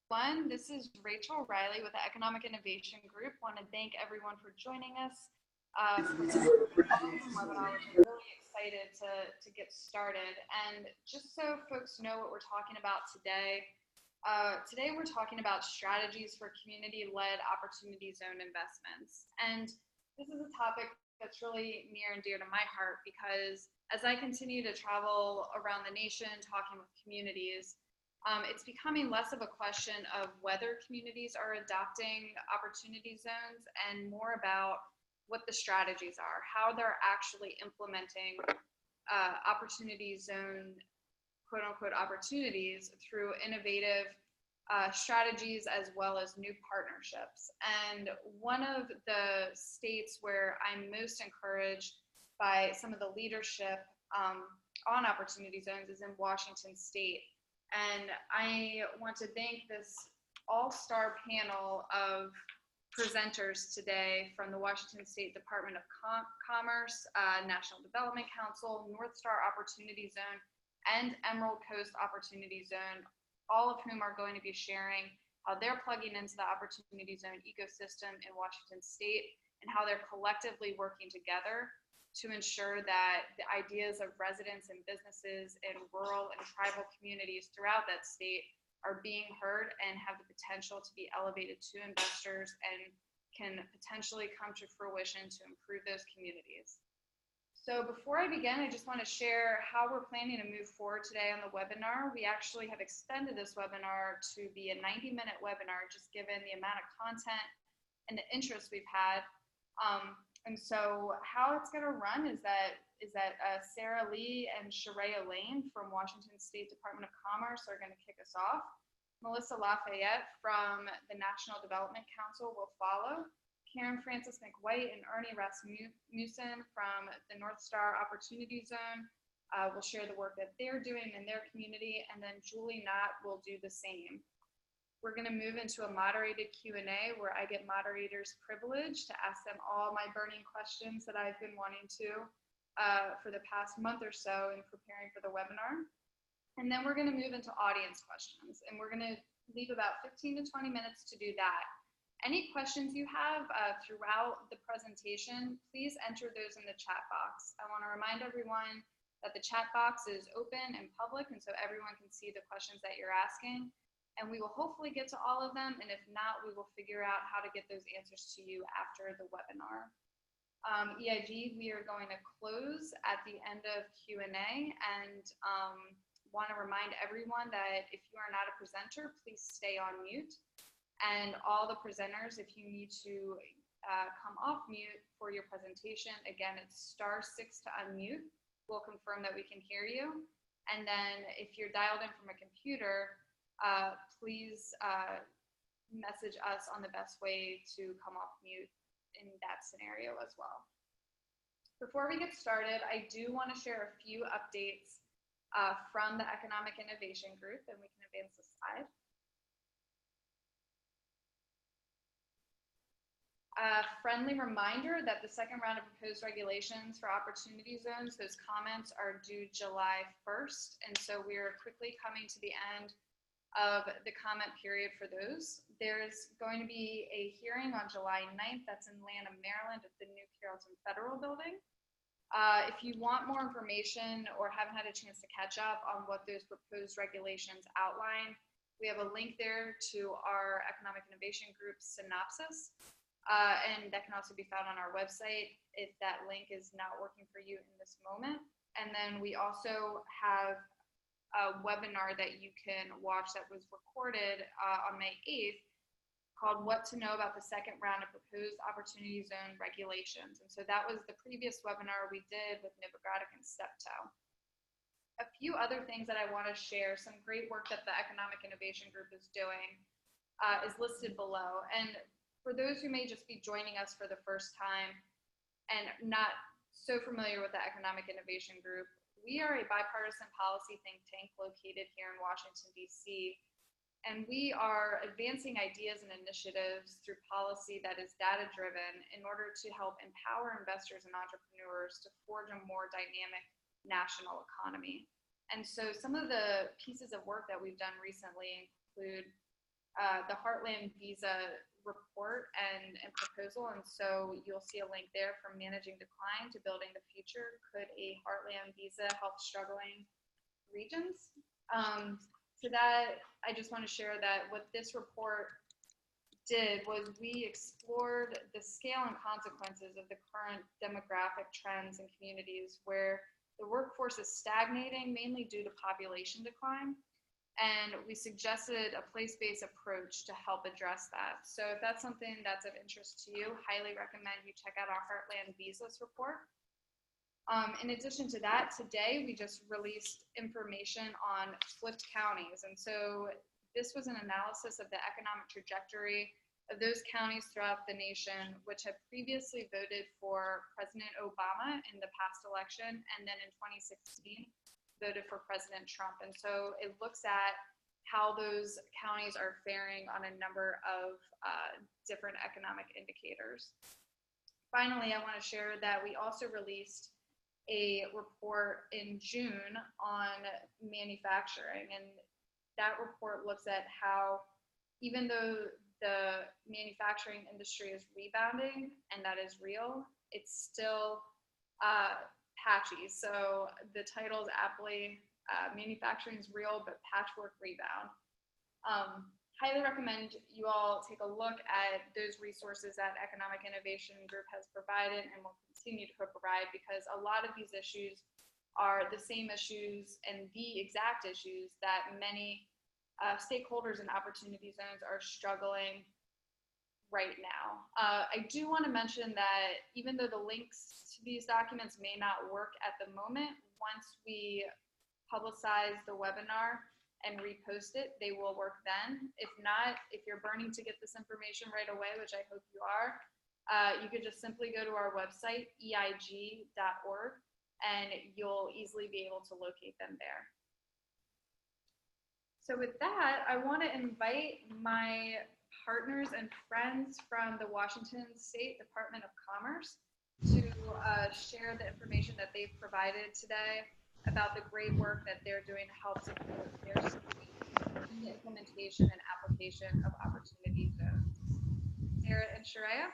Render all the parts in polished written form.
everyone. This is Rachel Riley with the Economic Innovation Group. Want to thank everyone for joining us for this awesome webinar, which I'm really excited to get started. And just so folks know what we're talking about today, today we're talking about strategies for community-led opportunity zone investments. And this is a topic that's really near and dear to my heart because as I continue to travel around the nation talking with communities, it's becoming less of a question of whether communities are adopting opportunity zones and more about what the strategies are, how they're actually implementing opportunity zone, quote unquote, opportunities through innovative strategies as well as new partnerships. And one of the states where I'm most encouraged by some of the leadership on opportunity zones is in Washington State. And I want to thank this all-star panel of presenters today from the Washington State Department of Commerce, National Development Council, North Star Opportunity Zone, and Emerald Coast Opportunity Zone, all of whom are going to be sharing how they're plugging into the Opportunity Zone ecosystem in Washington State and how they're collectively working together to ensure that the ideas of residents and businesses in rural and tribal communities throughout that state are being heard and have the potential to be elevated to investors and can potentially come to fruition to improve those communities. So before I begin, I just want to share how we're planning to move forward today on the webinar. We actually have extended this webinar to be a 90-minute webinar, just given the amount of content and the interest we've had. And so how it's going to run is that Sarah Lee and Sharia Lane from Washington State Department of Commerce are going to kick us off. Melissa Lafayette from the National Development Council will follow. Karen Francis McWhite and Ernie Rasmussen from the North Star Opportunity Zone will share the work that they're doing in their community, and then Julie Knott will do the same. We're going to move into a moderated Q&A where I get moderators' privilege to ask them all my burning questions that I've been wanting to for the past month or so in preparing for the webinar. And then we're going to move into audience questions, and we're going to leave about 15 to 20 minutes to do that. Any questions you have throughout the presentation, please enter those in the chat box. I want to remind everyone that the chat box is open and public, and so everyone can see the questions that you're asking. And we will hopefully get to all of them, and if not, we will figure out how to get those answers to you after the webinar. EIG, we are going to close at the end of Q&A, and want to remind everyone that if you are not a presenter, please stay on mute. And all the presenters, if you need to come off mute for your presentation, again, it's *6 to unmute. We'll confirm that we can hear you. And then if you're dialed in from a computer, please message us on the best way to come off mute in that scenario as well. Before we get started, I do want to share a few updates from the Economic Innovation Group, and we can advance the slide. A friendly reminder that the second round of proposed regulations for opportunity zones, those comments are due July 1st, and so we are quickly coming to the end of the comment period for those. There's going to be a hearing on July 9th. That's in Lanham, Maryland at the new Carrollton Federal Building. If you want more information or haven't had a chance to catch up on what those proposed regulations outline, we have a link there to our Economic Innovation Group synopsis, and that can also be found on our website if that link is not working for you in this moment. And then we also have a webinar that you can watch that was recorded on May 8th called What to Know About the Second Round of Proposed Opportunity Zone Regulations. And so that was the previous webinar we did with Novogradac and Steptoe. A few other things that I want to share, some great work that the Economic Innovation Group is doing is listed below. And for those who may just be joining us for the first time and not so familiar with the Economic Innovation Group, we are a bipartisan policy think tank located here in Washington, D.C., and we are advancing ideas and initiatives through policy that is data-driven in order to help empower investors and entrepreneurs to forge a more dynamic national economy. And so some of the pieces of work that we've done recently include the Heartland Visa report and proposal. And so you'll see a link there from managing decline to building the future. Could a Heartland Visa help struggling regions? To that, I just want to share that what this report did was we explored the scale and consequences of the current demographic trends in communities where the workforce is stagnating, mainly due to population decline. And we suggested a place-based approach to help address that. So if that's something that's of interest to you, highly recommend you check out our Heartland Visas report. In addition to that, today we just released information on flipped counties. And so this was an analysis of the economic trajectory of those counties throughout the nation, which had previously voted for President Obama in the past election, and then in 2016, voted for President Trump. And so it looks at how those counties are faring on a number of different economic indicators. Finally, I want to share that we also released a report in June on manufacturing. And that report looks at how, even though the manufacturing industry is rebounding, and that is real, it's still patchy. So the title is aptly Manufacturing is Real, but Patchwork Rebound. Highly recommend you all take a look at those resources that Economic Innovation Group has provided and will continue to provide, because a lot of these issues are the same issues and the exact issues that many stakeholders in opportunity zones are struggling right now. I do want to mention that even though the links to these documents may not work at the moment, once we publicize the webinar and repost it, they will work then. If not, if you're burning to get this information right away, which I hope you are, you could just simply go to our website, eig.org, and you'll easily be able to locate them there. So with that, I want to invite my partners and friends from the Washington State Department of Commerce to share the information that they've provided today about the great work that they're doing to help support their state in the implementation and application of opportunity zones. Sarah and Sharia?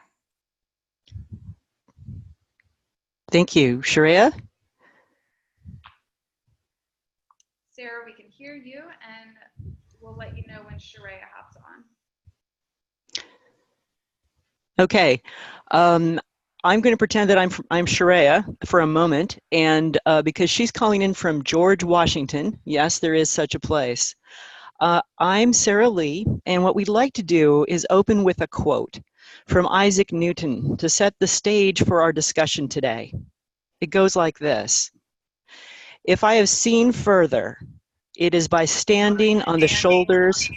Thank you. Sharia? Sarah, we can hear you, and we'll let you know when Sharia hops on. Okay. I'm going to pretend that I'm Sharia for a moment, and because she's calling in from George Washington, yes, there is such a place. I'm Sarah Lee, and what we'd like to do is open with a quote from Isaac Newton to set the stage for our discussion today. It goes like this: "If I have seen further, it is by standing on the shoulders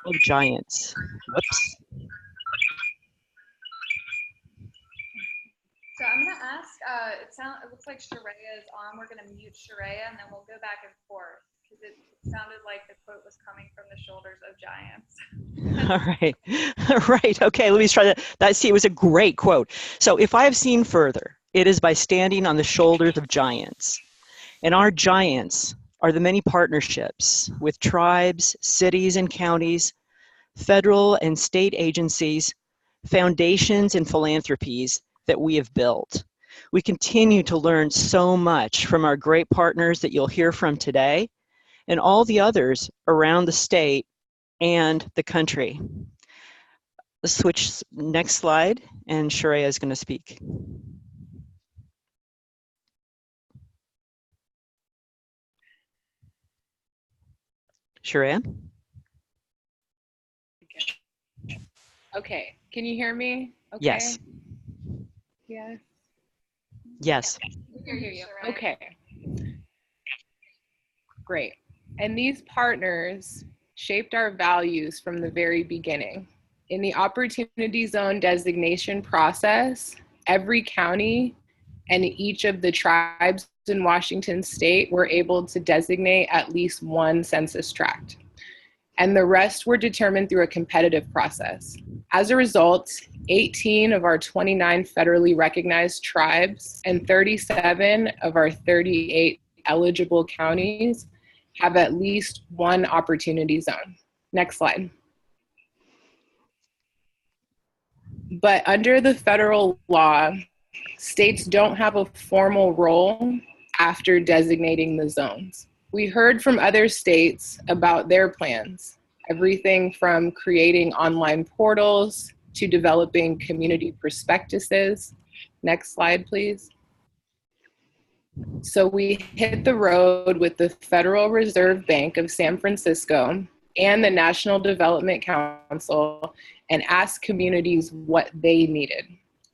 of giants." Whoops. So I'm going to ask, it looks like Sharia is on. We're going to mute Sharia, and then we'll go back and forth, because it sounded like the quote was coming from the shoulders of giants. All right. All right. Okay, let me try that. See, it was a great quote. So, if I have seen further, it is by standing on the shoulders of giants. And our giants are the many partnerships with tribes, cities and counties, federal and state agencies, foundations and philanthropies that we have built. We continue to learn so much from our great partners that you'll hear from today, and all the others around the state and the country. Let's switch next slide, and Sharia is going to speak. Sharia? Okay, can you hear me? Okay. Yes. Yes. Yes. We can hear you. Okay. Great. And these partners shaped our values from the very beginning. In the Opportunity Zone designation process, every county and each of the tribes in Washington State were able to designate at least one census tract, and the rest were determined through a competitive process. As a result, 18 of our 29 federally recognized tribes and 37 of our 38 eligible counties have at least one opportunity zone. Next slide. But under the federal law, states don't have a formal role after designating the zones. We heard from other states about their plans, everything from creating online portals to developing community prospectuses. Next slide, please. So we hit the road with the Federal Reserve Bank of San Francisco and the National Development Council and asked communities what they needed.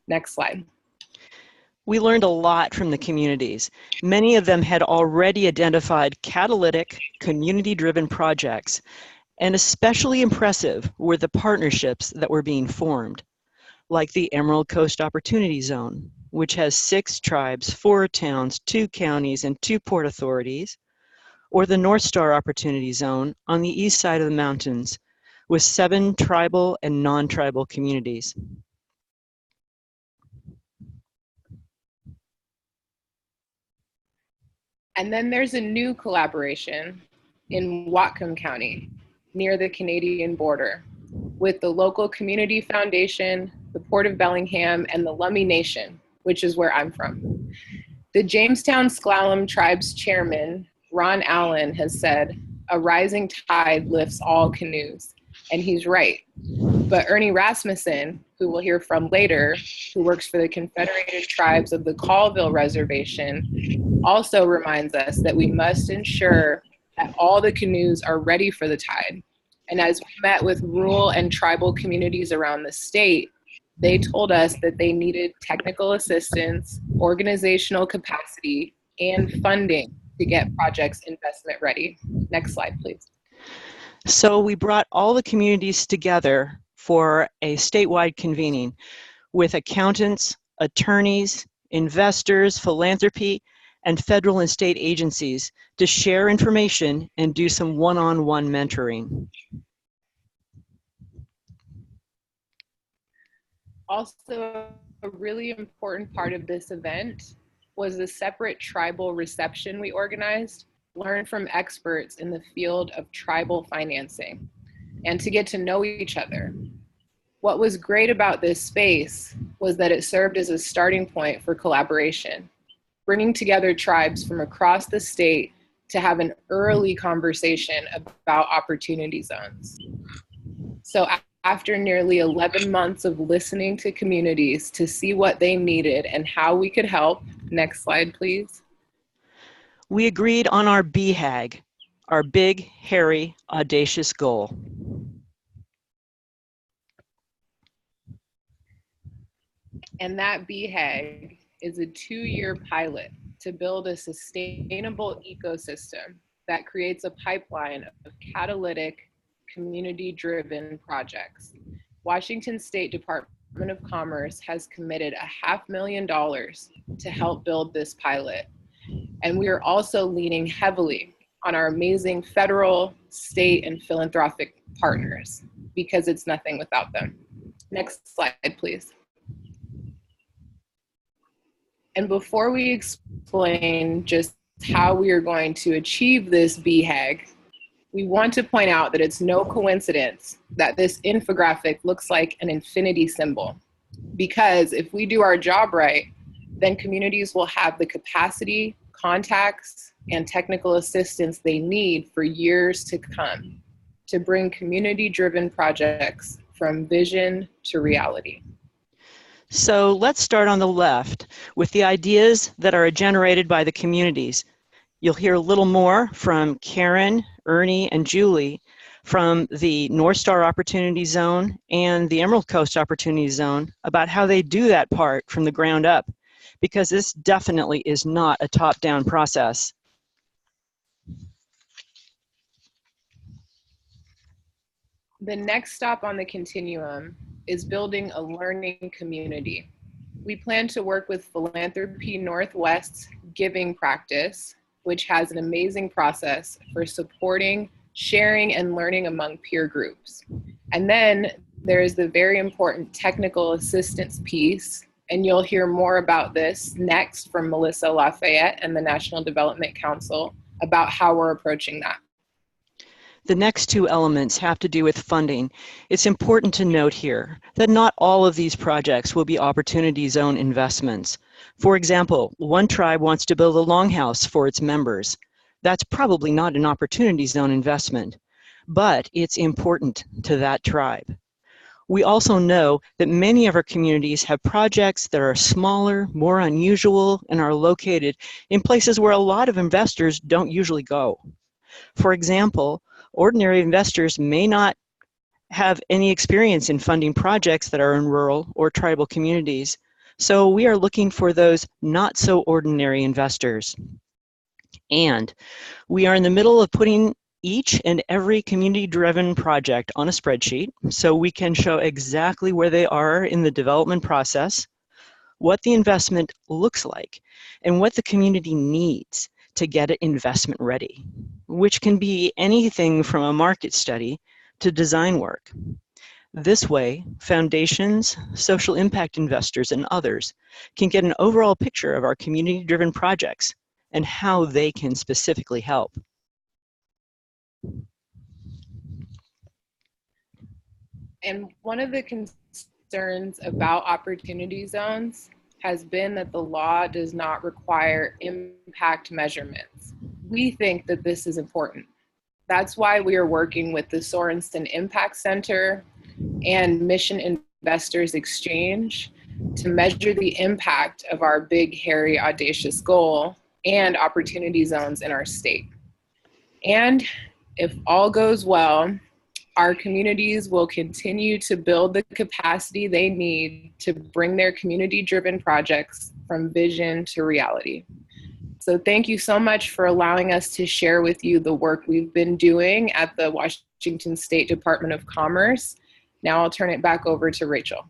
Next slide. We learned a lot from the communities. Many of them had already identified catalytic, community-driven projects, and especially impressive were the partnerships that were being formed, like the Emerald Coast Opportunity Zone, which has 6 tribes, 4 towns, 2 counties, and 2 port authorities, or the North Star Opportunity Zone on the east side of the mountains, with 7 tribal and non-tribal communities. And then there's a new collaboration in Whatcom County, near the Canadian border, with the local community foundation, the Port of Bellingham, and the Lummi Nation, which is where I'm from. The Jamestown Sklallam Tribe's chairman, Ron Allen, has said, "A rising tide lifts all canoes," and he's right. But Ernie Rasmussen, who we'll hear from later, who works for the Confederated Tribes of the Colville Reservation, also reminds us that we must ensure that all the canoes are ready for the tide. And as we met with rural and tribal communities around the state, they told us that they needed technical assistance, organizational capacity, and funding to get projects investment ready. Next slide, please. So we brought all the communities together for a statewide convening with accountants, attorneys, investors, philanthropy, and federal and state agencies to share information and do some one-on-one mentoring. Also, a really important part of this event was a separate tribal reception we organized, learn from experts in the field of tribal financing, and to get to know each other. What was great about this space was that it served as a starting point for collaboration, bringing together tribes from across the state to have an early conversation about opportunity zones. So after nearly 11 months of listening to communities to see what they needed and how we could help, next slide, please. We agreed on our BHAG, our big, hairy, audacious goal. And that BHAG is a 2-year pilot to build a sustainable ecosystem that creates a pipeline of catalytic, community-driven projects. Washington State Department of Commerce has committed $500,000 to help build this pilot. And we are also leaning heavily on our amazing federal, state, and philanthropic partners because it's nothing without them. Next slide, please. And before we explain just how we are going to achieve this BHAG, we want to point out that it's no coincidence that this infographic looks like an infinity symbol. Because if we do our job right, then communities will have the capacity, contacts, and technical assistance they need for years to come to bring community-driven projects from vision to reality. So let's start on the left with the ideas that are generated by the communities. You'll hear a little more from Karen, Ernie, and Julie from the North Star Opportunity Zone and the Emerald Coast Opportunity Zone about how they do that part from the ground up, because this definitely is not a top-down process. The next stop on the continuum is building a learning community. We plan to work with Philanthropy Northwest's giving practice, which has an amazing process for supporting, sharing, and learning among peer groups. And then there is the very important technical assistance piece, and you'll hear more about this next from Melissa Lafayette and the National Development Council about how we're approaching that. The next two elements have to do with funding. It's important to note here that not all of these projects will be opportunity zone investments. For example, one tribe wants to build a longhouse for its members. That's probably not an opportunity zone investment, but it's important to that tribe. We also know that many of our communities have projects that are smaller, more unusual, and are located in places where a lot of investors don't usually go. For example, ordinary investors may not have any experience in funding projects that are in rural or tribal communities, so we are looking for those not so ordinary investors. And we are in the middle of putting each and every community-driven project on a spreadsheet so we can show exactly where they are in the development process, what the investment looks like, and what the community needs to get it investment ready, which can be anything from a market study to design work. This way, foundations, social impact investors, and others can get an overall picture of our community-driven projects and how they can specifically help. And one of the concerns about opportunity zones has been that the law does not require impact measurements. We think that this is important. That's why we are working with the Sorensen Impact Center and Mission Investors Exchange to measure the impact of our big, hairy, audacious goal and opportunity zones in our state. And if all goes well, our communities will continue to build the capacity they need to bring their community-driven projects from vision to reality. So thank you so much for allowing us to share with you the work we've been doing at the Washington State Department of Commerce. Now I'll turn it back over to Rachel.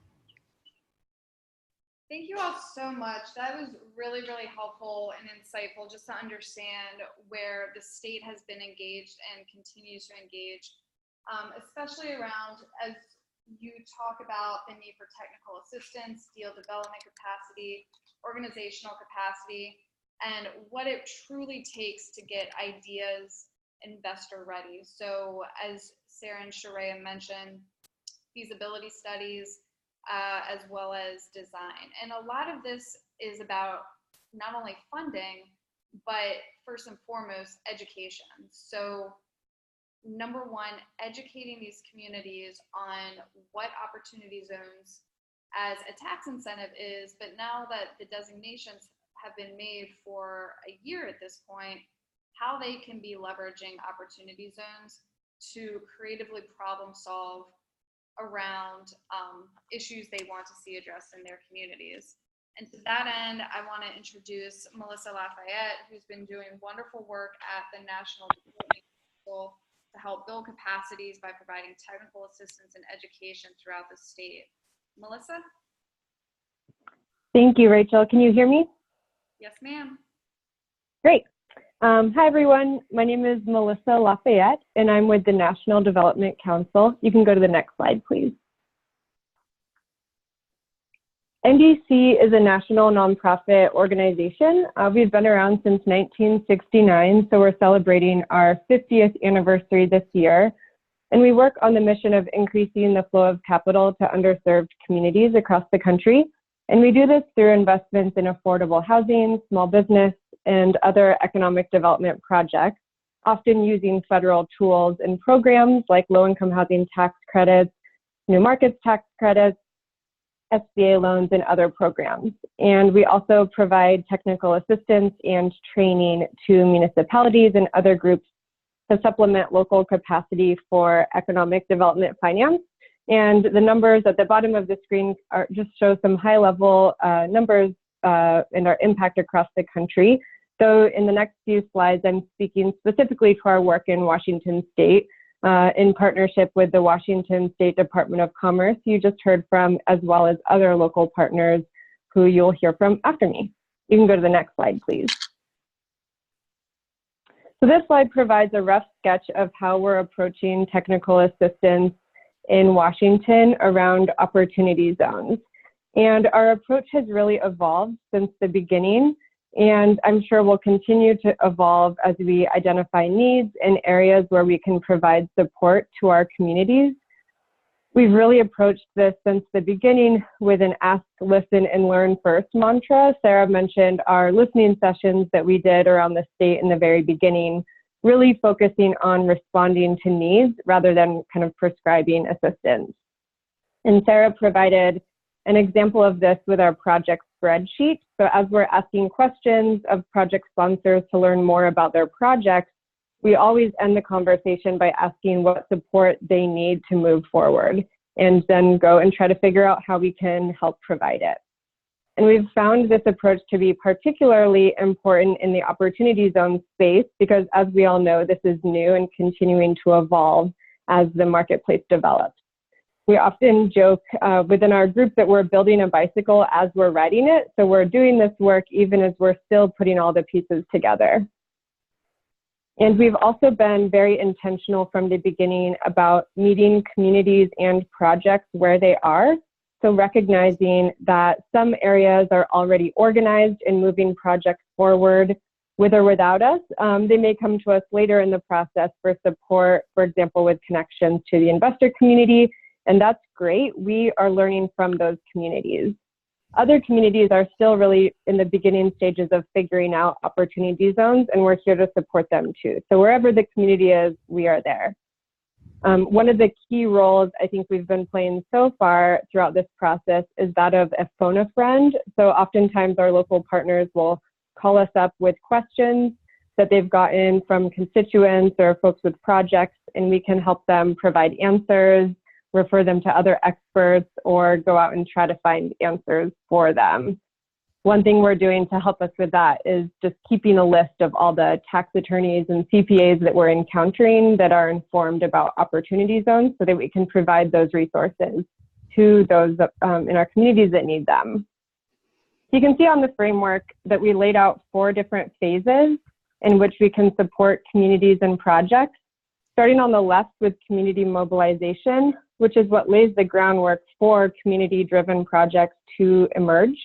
Thank you all so much. That was really, really helpful and insightful just to understand where the state has been engaged and continues to engage, especially around, as you talk about the need for technical assistance, deal development capacity, organizational capacity, and what it truly takes to get ideas investor ready. So as Sarah and Sharaya mentioned, feasibility studies, as well as design. And a lot of this is about not only funding, but first and foremost, education. So number one, educating these communities on what opportunity zones as a tax incentive is, but now that the designations have been made for a year at this point, how they can be leveraging opportunity zones to creatively problem solve around issues they want to see addressed in their communities. And to that end, I want to introduce Melissa Lafayette, who's been doing wonderful work at the National Development Council to help build capacities by providing technical assistance and education throughout the state. Melissa? Thank you, Rachel. Can you hear me? Yes, ma'am. Great. Hi, everyone. My name is Melissa Lafayette, and I'm with the National Development Council. You can go to the next slide, please. NDC is a national nonprofit organization. We've been around since 1969, so we're celebrating our 50th anniversary this year. And we work on the mission of increasing the flow of capital to underserved communities across the country. And we do this through investments in affordable housing, small business, and other economic development projects, often using federal tools and programs like low-income housing tax credits, new markets tax credits, SBA loans, and other programs. And we also provide technical assistance and training to municipalities and other groups to supplement local capacity for economic development finance. And the numbers at the bottom of the screen just show some high-level numbers and our impact across the country. So in the next few slides, I'm speaking specifically to our work in Washington State in partnership with the Washington State Department of Commerce you just heard from, as well as other local partners who you'll hear from after me. You can go to the next slide, please. So this slide provides a rough sketch of how we're approaching technical assistance in Washington around opportunity zones. And our approach has really evolved since the beginning. and I'm sure will continue to evolve as we identify needs in areas where we can provide support to our communities. We've really approached this since the beginning with an ask, listen, and learn first mantra. Sarah mentioned our listening sessions that we did around the state in the very beginning, really focusing on responding to needs rather than kind of prescribing assistance. And Sarah provided an example of this with our project spreadsheet. So as we're asking questions of project sponsors to learn more about their projects, we always end the conversation by asking what support they need to move forward, and then go and try to figure out how we can help provide it. And we've found this approach to be particularly important in the opportunity zone space because, as we all know, this is new and continuing to evolve as the marketplace develops. We often joke within our group that we're building a bicycle as we're riding it, so we're doing this work even as we're still putting all the pieces together. And we've also been very intentional from the beginning about meeting communities and projects where they are. So recognizing that some areas are already organized and moving projects forward with or without us. They may come to us later in the process for support, for example, with connections to the investor community, and that's great. We are learning from those communities. Other communities are still really in the beginning stages of figuring out opportunity zones, and we're here to support them too. So wherever the community is, we are there. One of the key roles I think we've been playing so far throughout this process is that of a phone a friend. So oftentimes our local partners will call us up with questions that they've gotten from constituents or folks with projects, and we can help them provide answers, refer them to other experts, or go out and try to find answers for them. One thing we're doing to help us with that is just keeping a list of all the tax attorneys and CPAs that we're encountering that are informed about opportunity zones so that we can provide those resources to those in our communities that need them. You can see on the framework that we laid out 4 different phases in which we can support communities and projects, starting on the left with community mobilization, which is what lays the groundwork for community-driven projects to emerge.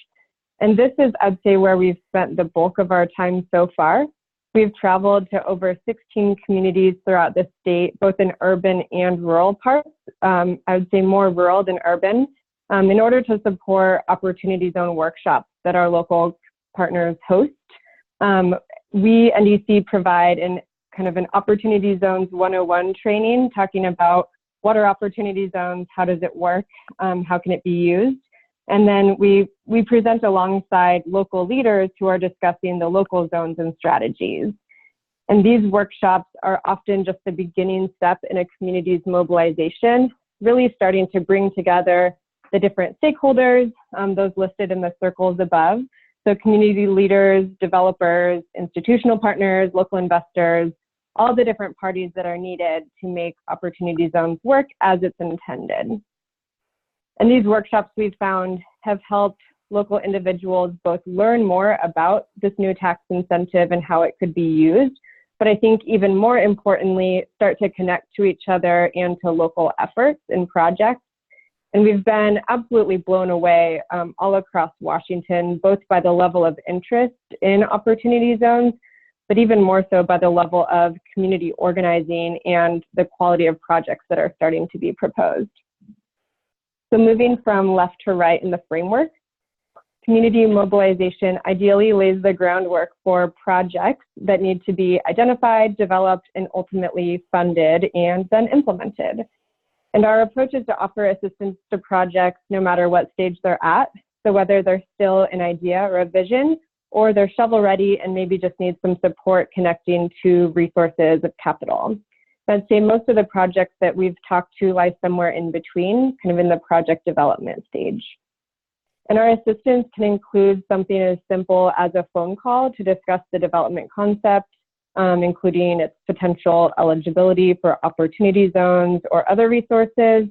And this is, I'd say, where we've spent the bulk of our time so far. We've traveled to over 16 communities throughout the state, both in urban and rural parts. I would say more rural than urban, in order to support opportunity zone workshops that our local partners host. We, NDC, provide kind of an Opportunity Zones 101 training, talking about what are opportunity zones, how does it work, how can it be used? And then we present alongside local leaders who are discussing the local zones and strategies. And these workshops are often just the beginning step in a community's mobilization, really starting to bring together the different stakeholders, those listed in the circles above. So community leaders, developers, institutional partners, local investors, all the different parties that are needed to make opportunity zones work as it's intended. And these workshops we've found have helped local individuals both learn more about this new tax incentive and how it could be used, but I think even more importantly, start to connect to each other and to local efforts and projects. And we've been absolutely blown away all across Washington, both by the level of interest in opportunity zones, but even more so by the level of community organizing and the quality of projects that are starting to be proposed. So moving from left to right in the framework, community mobilization ideally lays the groundwork for projects that need to be identified, developed, and ultimately funded and then implemented. And our approach is to offer assistance to projects no matter what stage they're at. So whether they're still an idea or a vision, or they're shovel ready and maybe just need some support connecting to resources of capital. I'd say most of the projects that we've talked to lie somewhere in between, kind of in the project development stage. And our assistance can include something as simple as a phone call to discuss the development concept, including its potential eligibility for opportunity zones or other resources,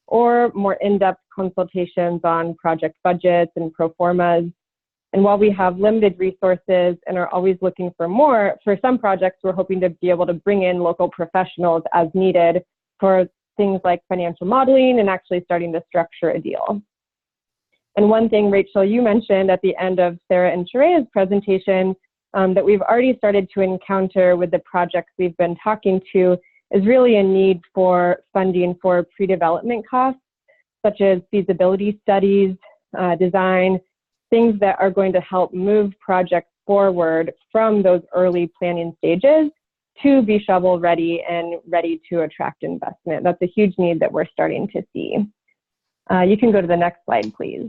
or more in-depth consultations on project budgets and pro formas. And while we have limited resources and are always looking for more, for some projects, we're hoping to be able to bring in local professionals as needed for things like financial modeling and actually starting to structure a deal. And one thing, Rachel, you mentioned at the end of Sarah and Sharea's presentation that we've already started to encounter with the projects we've been talking to is really a need for funding for pre-development costs, such as feasibility studies, design, things that are going to help move projects forward from those early planning stages to be shovel ready and ready to attract investment. That's a huge need that we're starting to see. You can go to the next slide, please.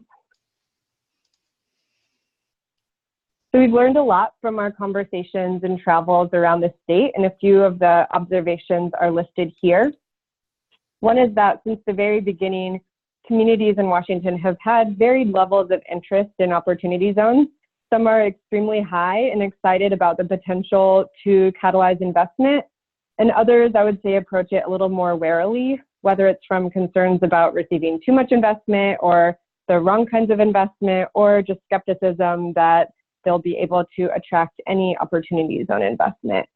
So we've learned a lot from our conversations and travels around the state, and a few of the observations are listed here. One is that since the very beginning, communities in Washington have had varied levels of interest in opportunity zones. Some are extremely high and excited about the potential to catalyze investment, and others, I would say, approach it a little more warily, whether it's from concerns about receiving too much investment or the wrong kinds of investment, or just skepticism that they'll be able to attract any opportunity zone investment.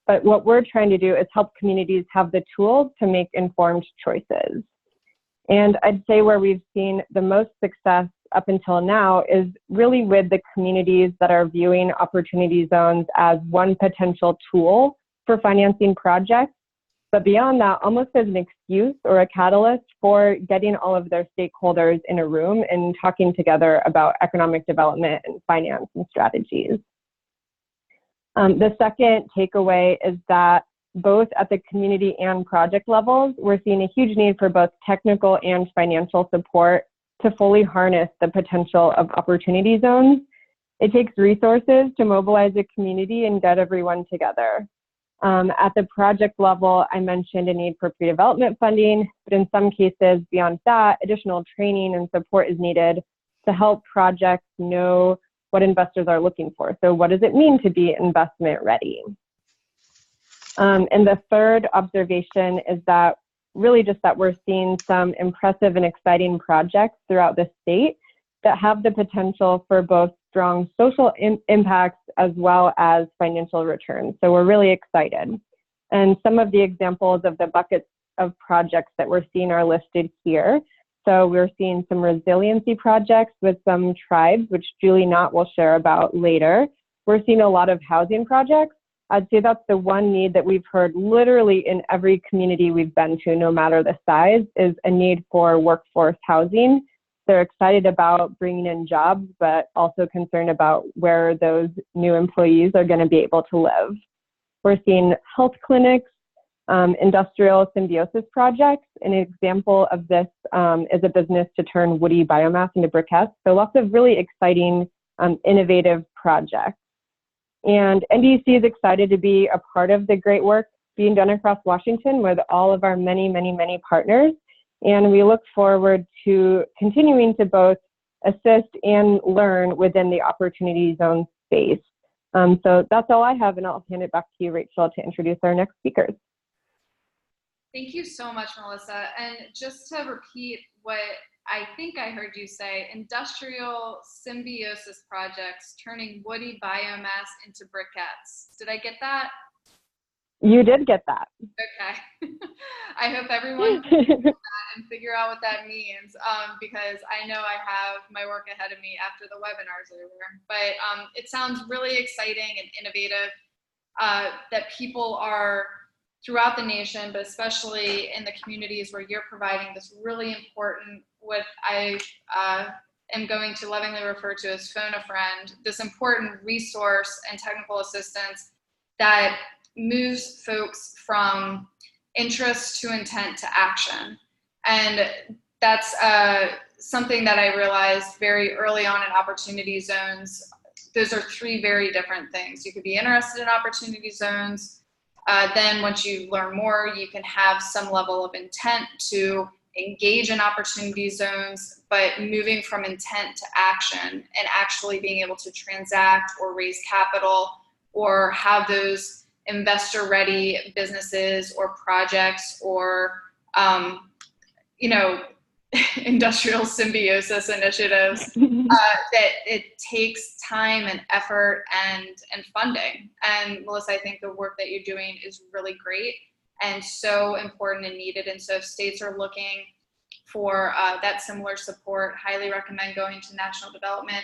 But what we're trying to do is help communities have the tools to make informed choices. And I'd say where we've seen the most success up until now is really with the communities that are viewing opportunity zones as one potential tool for financing projects, but beyond that, almost as an excuse or a catalyst for getting all of their stakeholders in a room and talking together about economic development and finance and strategies. The second takeaway is that both at the community and project levels, we're seeing a huge need for both technical and financial support to fully harness the potential of opportunity zones. It takes resources to mobilize a community and get everyone together. At the project level, I mentioned a need for pre-development funding, but in some cases beyond that, additional training and support is needed to help projects know what investors are looking for. So what does it mean to be investment ready? And the third observation is that really just that we're seeing some impressive and exciting projects throughout the state that have the potential for both strong social impacts as well as financial returns. So we're really excited. And some of the examples of the buckets of projects that we're seeing are listed here. So we're seeing some resiliency projects with some tribes, which Julie Knott will share about later. We're seeing a lot of housing projects. I'd say that's the one need that we've heard literally in every community we've been to, no matter the size, is a need for workforce housing. They're excited about bringing in jobs, but also concerned about where those new employees are going to be able to live. We're seeing health clinics, industrial symbiosis projects. An example of this is a business to turn woody biomass into briquettes. So lots of really exciting, innovative projects. And NDEC is excited to be a part of the great work being done across Washington with all of our many, many, many partners. And we look forward to continuing to both assist and learn within the opportunity zone space. So that's all I have, and I'll hand it back to you, Rachel, to introduce our next speakers. Thank you so much, Melissa. And just to repeat what I think I heard you say, industrial symbiosis projects turning woody biomass into briquettes. Did I get that? You did get that. Okay. I hope everyone can do that and figure out what that means, because I know I have my work ahead of me after the webinar's over. But it sounds really exciting and innovative that people are throughout the nation, but especially in the communities where you're providing this really important, what I am going to lovingly refer to as phone a friend, this important resource and technical assistance that moves folks from interest to intent to action. And that's something that I realized very early on in opportunity zones. Those are three very different things. You could be interested in opportunity zones. Then once you learn more, you can have some level of intent to engage in opportunity zones, but moving from intent to action and actually being able to transact or raise capital or have those investor-ready businesses or projects or, industrial symbiosis initiatives that it takes time and effort and funding. And Melissa, I think the work that you're doing is really great and so important and needed. And so if states are looking for that similar support. Highly recommend going to National Development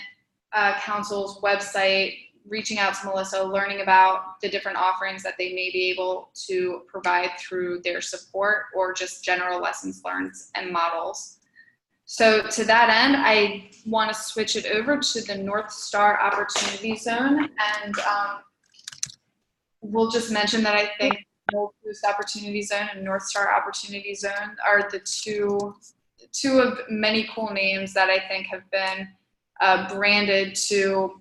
Council's website, reaching out to Melissa, learning about the different offerings that they may be able to provide through their support or just general lessons learned and models. So to that end, I want to switch it over to the North Star Opportunity Zone. And we'll just mention that I think Gold Boost Opportunity Zone and North Star Opportunity Zone are the two of many cool names that I think have been branded to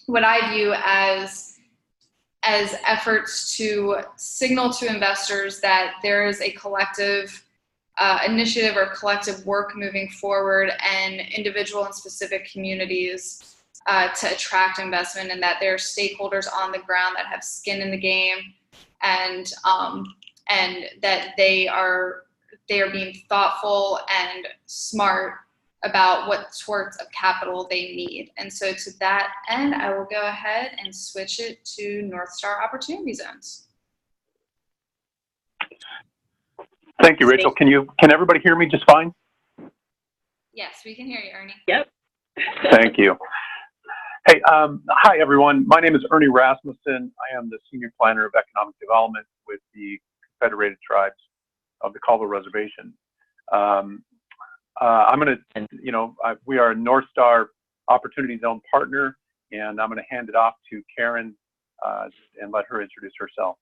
what I view as efforts to signal to investors that there is a collective initiative or collective work moving forward, and individual and specific communities to attract investment, and that there are stakeholders on the ground that have skin in the game, and that they are being thoughtful and smart about what sorts of capital they need. And so to that end, I will go ahead and switch it to North Star Opportunity Zones. Thank you, Rachel. Can everybody hear me just fine? Yes, we can hear you, Ernie. Yep. Thank you. Hey, hi everyone. My name is Ernie Rasmussen. I am the Senior Planner of Economic Development with the Confederated Tribes of the Colville Reservation. I'm going to, we are a North Star Opportunity Zone partner, and I'm going to hand it off to Karen and let her introduce herself.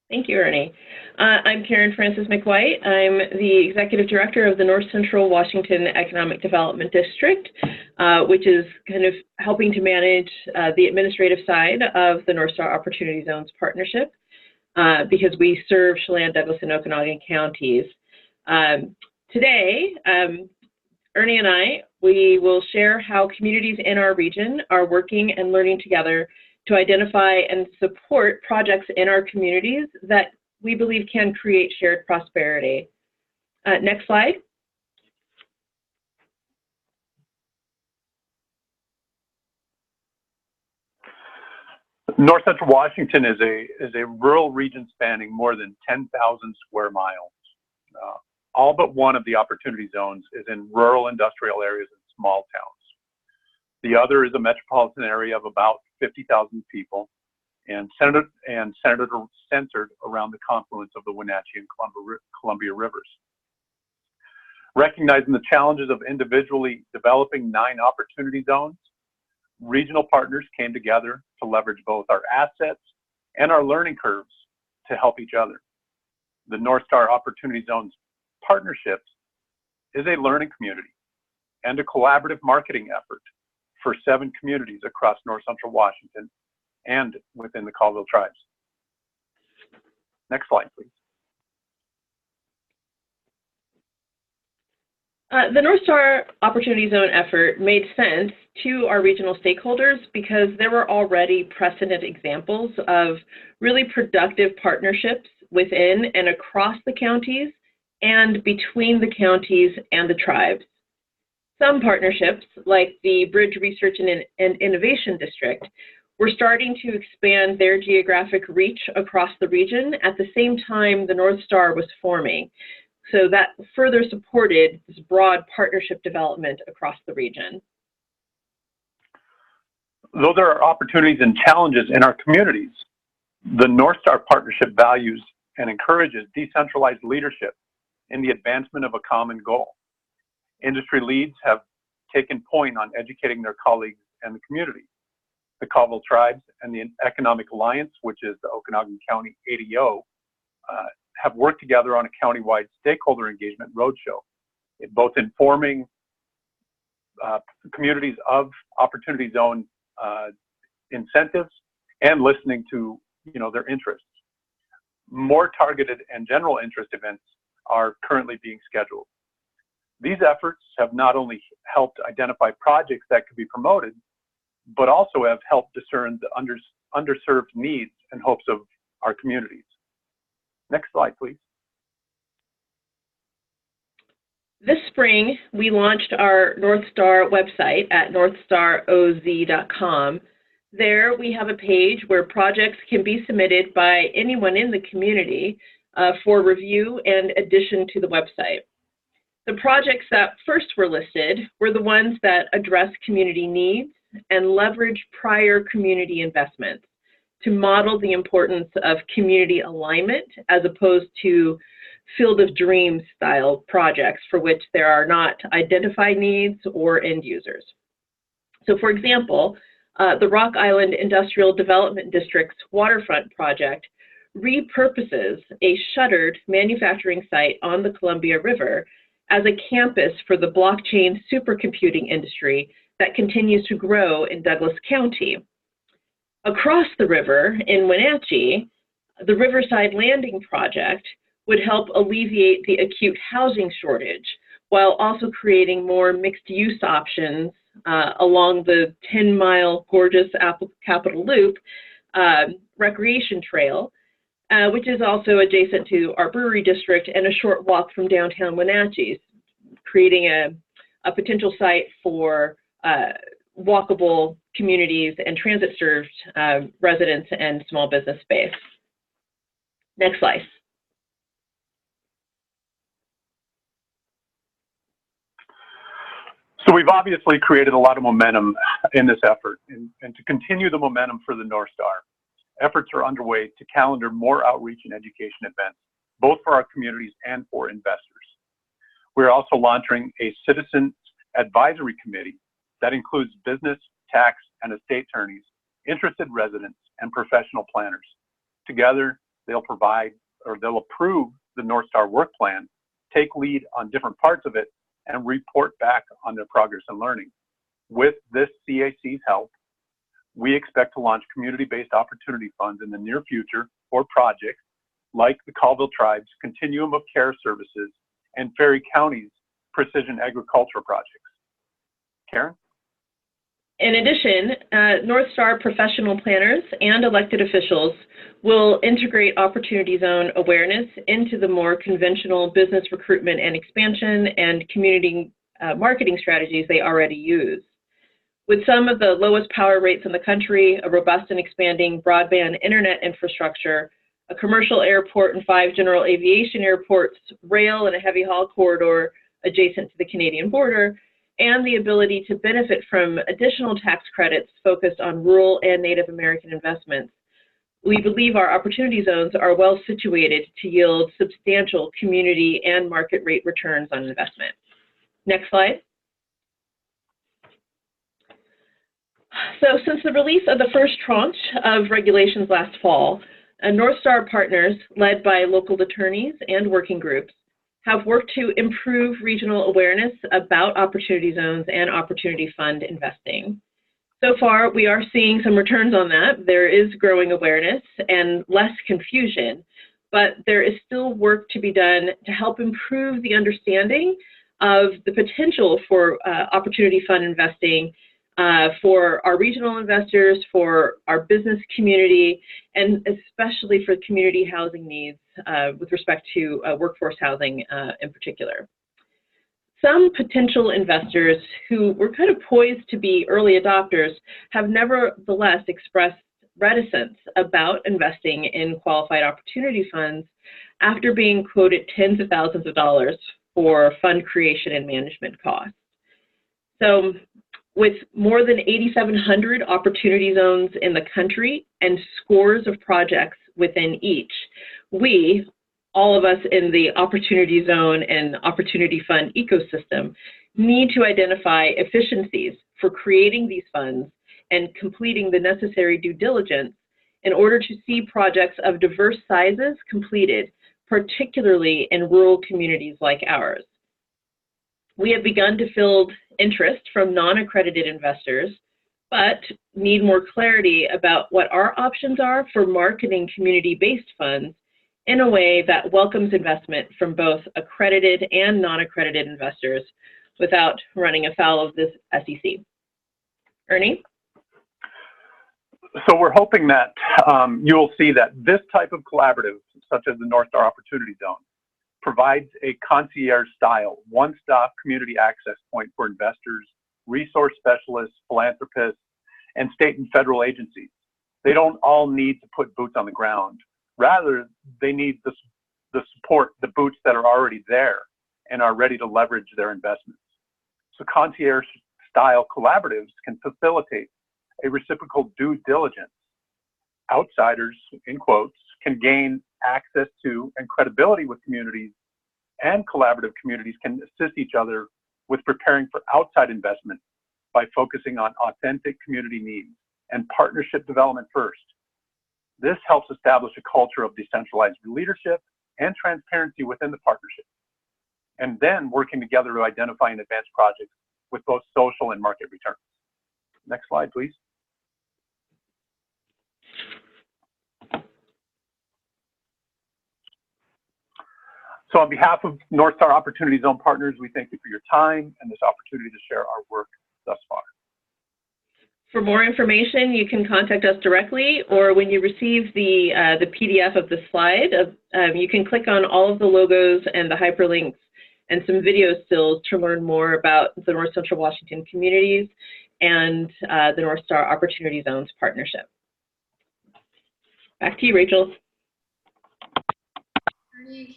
Thank you, Ernie. I'm Karen Francis McWhite. I'm the Executive Director of the North Central Washington Economic Development District, which is kind of helping to manage the administrative side of the North Star Opportunity Zones partnership, because we serve Chelan, Douglas, and Okanagan counties. Today, Ernie and we will share how communities in our region are working and learning together to identify and support projects in our communities that we believe can create shared prosperity. Next slide. North Central Washington is a rural region spanning more than 10,000 square miles. All but one of the opportunity zones is in rural industrial areas and small towns. The other is a metropolitan area of about 50,000 people and centered around the confluence of the Wenatchee and Columbia rivers. Recognizing the challenges of individually developing 9 opportunity zones, regional partners came together to leverage both our assets and our learning curves to help each other. The North Star Opportunity Zones Partnerships is a learning community and a collaborative marketing effort for 7 communities across North Central Washington and within the Colville Tribes. Next slide, please. The North Star Opportunity Zone effort made sense to our regional stakeholders because there were already precedent examples of really productive partnerships within and across the counties and between the counties and the tribes. Some partnerships, like the Bridge Research and Innovation District, were starting to expand their geographic reach across the region at the same time the North Star was forming. So that further supported this broad partnership development across the region. Though there are opportunities and challenges in our communities, the North Star Partnership values and encourages decentralized leadership in the advancement of a common goal. Industry leads have taken point on educating their colleagues and the community. The Colville Tribes and the Economic Alliance, which is the Okanagan County ADO, have worked together on a countywide stakeholder engagement roadshow, both informing communities of opportunity zone incentives and listening to their interests. More targeted and general interest events are currently being scheduled. These efforts have not only helped identify projects that could be promoted, but also have helped discern the underserved needs and hopes of our communities. Next slide, please. This spring, we launched our North Star website at northstaroz.com. There, we have a page where projects can be submitted by anyone in the community for review and addition to the website. The projects that first were listed were the ones that address community needs and leverage prior community investments to model the importance of community alignment as opposed to field of dreams style projects for which there are not identified needs or end users. So for example, the Rock Island Industrial Development District's waterfront project repurposes a shuttered manufacturing site on the Columbia River as a campus for the blockchain supercomputing industry that continues to grow in Douglas County. Across the river in Wenatchee, the Riverside Landing project would help alleviate the acute housing shortage while also creating more mixed-use options along the 10-mile gorgeous Capitol Loop recreation trail, which is also adjacent to our brewery district and a short walk from downtown Wenatchee, creating a potential site for walkable communities and transit-served residents and small business space. Next slide. So we've obviously created a lot of momentum in this effort, and to continue the momentum for the North Star, efforts are underway to calendar more outreach and education events, both for our communities and for investors. We're also launching a citizens advisory committee that includes business, tax, and estate attorneys, interested residents, and professional planners. Together, they'll approve the North Star work plan, take lead on different parts of it, and report back on their progress and learning. With this CAC's help, we expect to launch community-based opportunity funds in the near future for projects like the Colville Tribe's Continuum of Care Services and Ferry County's Precision Agriculture projects. Karen? In addition, North Star professional planners and elected officials will integrate Opportunity Zone awareness into the more conventional business recruitment and expansion and community marketing strategies they already use. With some of the lowest power rates in the country, a robust and expanding broadband internet infrastructure, a commercial airport and 5 general aviation airports, rail and a heavy haul corridor adjacent to the Canadian border, and the ability to benefit from additional tax credits focused on rural and Native American investments, we believe our opportunity zones are well situated to yield substantial community and market rate returns on investment. Next slide. So since the release of the first tranche of regulations last fall, North Star partners, led by local attorneys and working groups, have worked to improve regional awareness about opportunity zones and opportunity fund investing. So far, we are seeing some returns on that. There is growing awareness and less confusion, but there is still work to be done to help improve the understanding of the potential for opportunity fund investing for our regional investors, for our business community, and especially for community housing needs with respect to workforce housing in particular. Some potential investors who were kind of poised to be early adopters have nevertheless expressed reticence about investing in qualified opportunity funds after being quoted tens of thousands of dollars for fund creation and management costs. So with more than 8,700 opportunity zones in the country and scores of projects within each, we, all of us in the opportunity zone and opportunity fund ecosystem, need to identify efficiencies for creating these funds and completing the necessary due diligence in order to see projects of diverse sizes completed, particularly in rural communities like ours. We have begun to field interest from non-accredited investors, but need more clarity about what our options are for marketing community-based funds in a way that welcomes investment from both accredited and non-accredited investors without running afoul of this SEC. Ernie? So we're hoping that you'll see that this type of collaborative, such as the North Star Opportunity Zone, provides a concierge-style, one-stop community access point for investors, resource specialists, philanthropists, and state and federal agencies. They don't all need to put boots on the ground. Rather, they need the support, the boots that are already there, and are ready to leverage their investments. So concierge-style collaboratives can facilitate a reciprocal due diligence. Outsiders, in quotes, can gain access to and credibility with communities, and collaborative communities can assist each other with preparing for outside investment by focusing on authentic community needs and partnership development first. This helps establish a culture of decentralized leadership and transparency within the partnership, and then working together to identify and advance projects with both social and market returns. Next slide, please. So on behalf of North Star Opportunity Zone partners, we thank you for your time and this opportunity to share our work thus far. For more information, you can contact us directly, or when you receive the PDF of the slide, you can click on all of the logos and the hyperlinks and some video stills to learn more about the North Central Washington communities and the North Star Opportunity Zones partnership. Back to you, Rachel.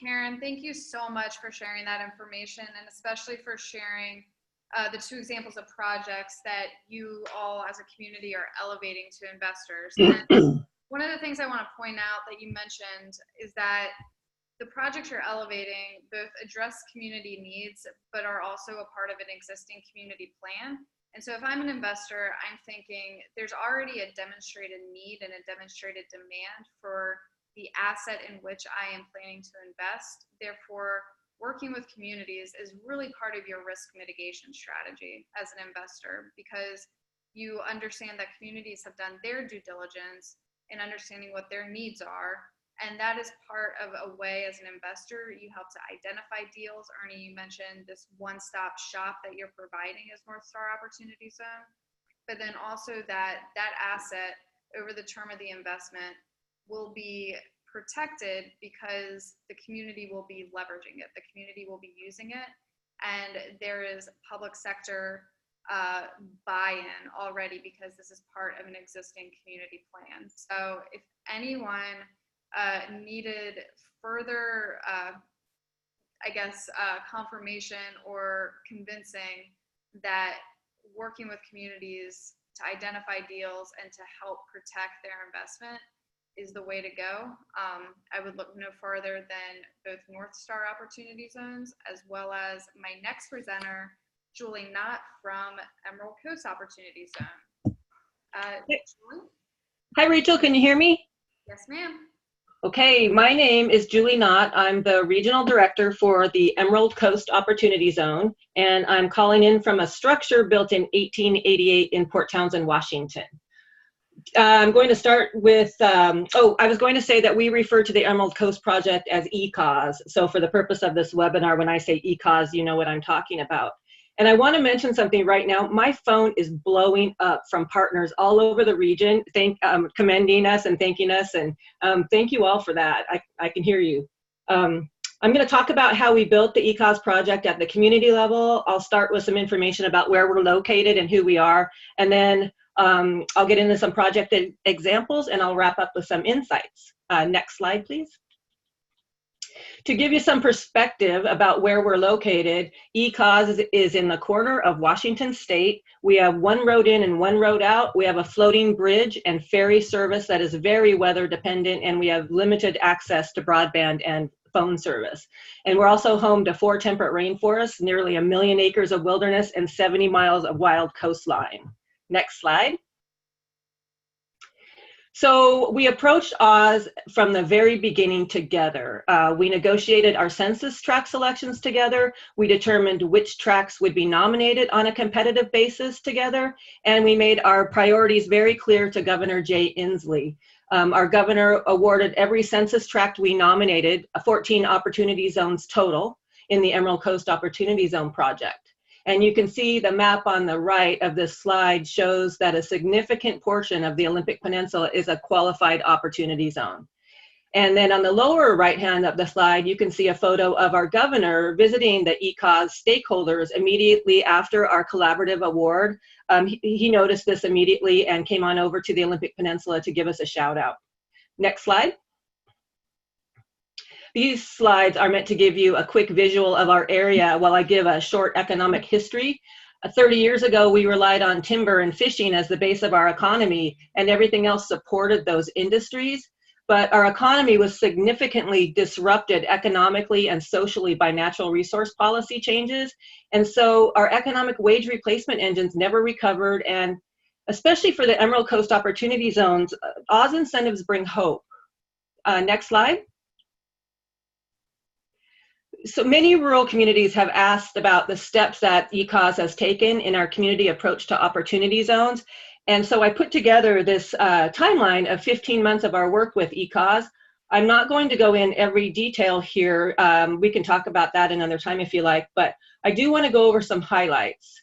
Karen, thank you so much for sharing that information, and especially for sharing the two examples of projects that you all as a community are elevating to investors. And one of the things I want to point out that you mentioned is that the projects you're elevating both address community needs, but are also a part of an existing community plan. And so if I'm an investor, I'm thinking there's already a demonstrated need and a demonstrated demand for the asset in which I am planning to invest. Therefore, working with communities is really part of your risk mitigation strategy as an investor, because you understand that communities have done their due diligence in understanding what their needs are. And that is part of a way as an investor, you help to identify deals. Ernie, you mentioned this one-stop shop that you're providing as North Star Opportunity Zone, but then also that asset over the term of the investment will be protected because the community will be leveraging it. The community will be using it. And there is public sector buy-in already because this is part of an existing community plan. So if anyone needed further, confirmation or convincing that working with communities to identify deals and to help protect their investment is the way to go, I would look no further than both North Star Opportunity Zones as well as my next presenter, Julie Knott from Emerald Coast Opportunity Zone. Julie? Hi, Rachel, can you hear me? Yes, ma'am. Okay, my name is Julie Knott. I'm the Regional Director for the Emerald Coast Opportunity Zone, and I'm calling in from a structure built in 1888 in Port Townsend, Washington. I'm going to start with, I was going to say that we refer to the Emerald Coast Project as ECAUSE. So for the purpose of this webinar, when I say ECAUSE, you know what I'm talking about. And I want to mention something right now. My phone is blowing up from partners all over the region, commending us and thanking us. And thank you all for that. I can hear you. I'm going to talk about how we built the ECAUSE project at the community level. I'll start with some information about where we're located and who we are. And then I'll get into some project examples, and I'll wrap up with some insights. Next slide, please. To give you some perspective about where we're located, ECAUSE is in the corner of Washington State. We have one road in and one road out. We have a floating bridge and ferry service that is very weather dependent, and we have limited access to broadband and phone service. And we're also home to 4 temperate rainforests, nearly 1 million acres of wilderness, and 70 miles of wild coastline. Next slide. So we approached Oz from the very beginning together. We negotiated our census tract selections together. We determined which tracts would be nominated on a competitive basis together. And we made our priorities very clear to Governor Jay Inslee. Our governor awarded every census tract we nominated 14 opportunity zones total in the Emerald Coast Opportunity Zone project. And you can see the map on the right of this slide shows that a significant portion of the Olympic Peninsula is a qualified opportunity zone. And then on the lower right hand of the slide, you can see a photo of our governor visiting the ECAUSE stakeholders immediately after our collaborative award. He noticed this immediately and came on over to the Olympic Peninsula to give us a shout out. Next slide. These slides are meant to give you a quick visual of our area while I give a short economic history. 30 years ago, we relied on timber and fishing as the base of our economy, and everything else supported those industries. But our economy was significantly disrupted economically and socially by natural resource policy changes. And so our economic wage replacement engines never recovered. And especially for the Emerald Coast Opportunity Zones, Oz incentives bring hope. Next slide. So many rural communities have asked about the steps that ECOS has taken in our community approach to opportunity zones. And so I put together this timeline of 15 months of our work with ECOS. I'm not going to go in every detail here. We can talk about that another time if you like, but I do want to go over some highlights.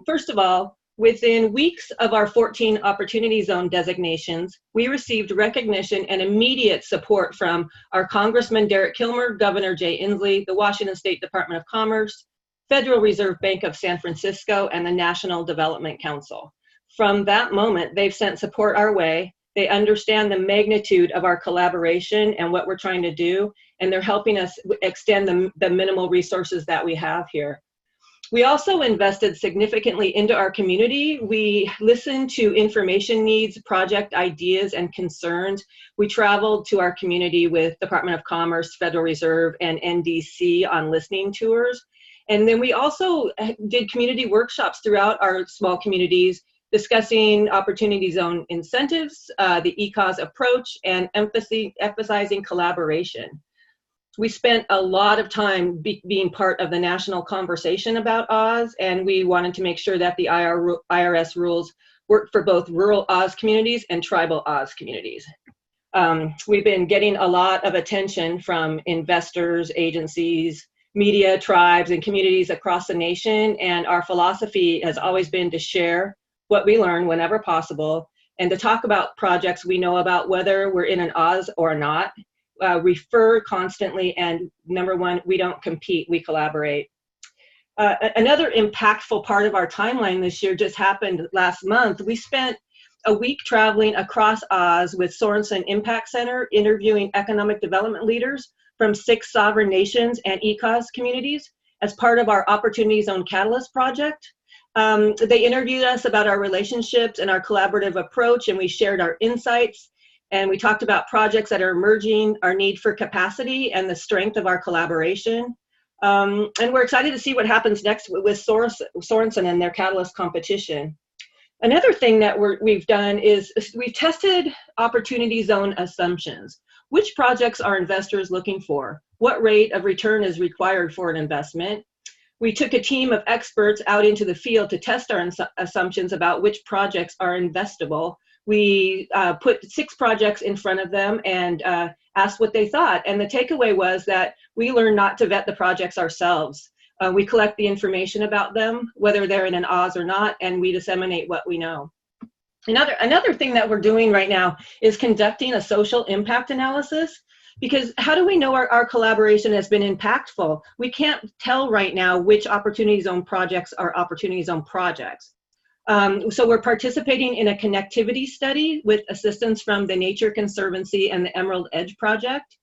First of all, within weeks of our 14 opportunity zone designations, we received recognition and immediate support from our Congressman Derek Kilmer, Governor Jay Inslee, the Washington State Department of Commerce, Federal Reserve Bank of San Francisco, and the National Development Council. From that moment, they've sent support our way. They understand the magnitude of our collaboration and what we're trying to do, and they're helping us extend the minimal resources that we have here. We also invested significantly into our community. We listened to information needs, project ideas, and concerns. We traveled to our community with Department of Commerce, Federal Reserve, and NDC on listening tours. And then we also did community workshops throughout our small communities, discussing opportunity zone incentives, the ECOS approach, and emphasizing collaboration. We spent a lot of time being part of the national conversation about Oz, and we wanted to make sure that the IRS rules worked for both rural Oz communities and tribal Oz communities. We've been getting a lot of attention from investors, agencies, media, tribes, and communities across the nation, and our philosophy has always been to share what we learn whenever possible, and to talk about projects we know about, whether we're in an Oz or not, refer constantly, and number one, we don't compete, we collaborate. Another impactful part of our timeline this year just happened last month. We spent a week traveling across Oz with Sorensen Impact Center, interviewing economic development leaders from 6 sovereign nations and ECOS communities as part of our Opportunity Zone Catalyst project. They interviewed us about our relationships and our collaborative approach, and we shared our insights, and we talked about projects that are emerging, our need for capacity, and the strength of our collaboration. And we're excited to see what happens next with Sorensen and their Catalyst competition. Another thing that we've done is we've tested opportunity zone assumptions. Which projects are investors looking for? What rate of return is required for an investment? We took a team of experts out into the field to test our assumptions about which projects are investable. We put 6 projects in front of them and asked what they thought. And the takeaway was that we learned not to vet the projects ourselves. We collect the information about them, whether they're in an Oz or not, and we disseminate what we know. Another thing that we're doing right now is conducting a social impact analysis. Because how do we know our collaboration has been impactful? We can't tell right now which Opportunity Zone projects are Opportunity Zone projects. So we're participating in a connectivity study with assistance from the Nature Conservancy and the Emerald Edge Project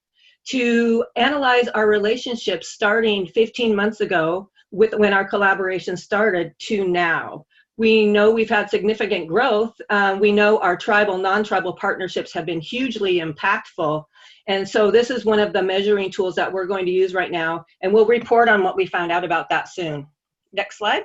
to analyze our relationships starting 15 months ago with when our collaboration started to now. We know we've had significant growth. We know our tribal, non-tribal partnerships have been hugely impactful. And so this is one of the measuring tools that we're going to use right now, and we'll report on what we found out about that soon. Next slide.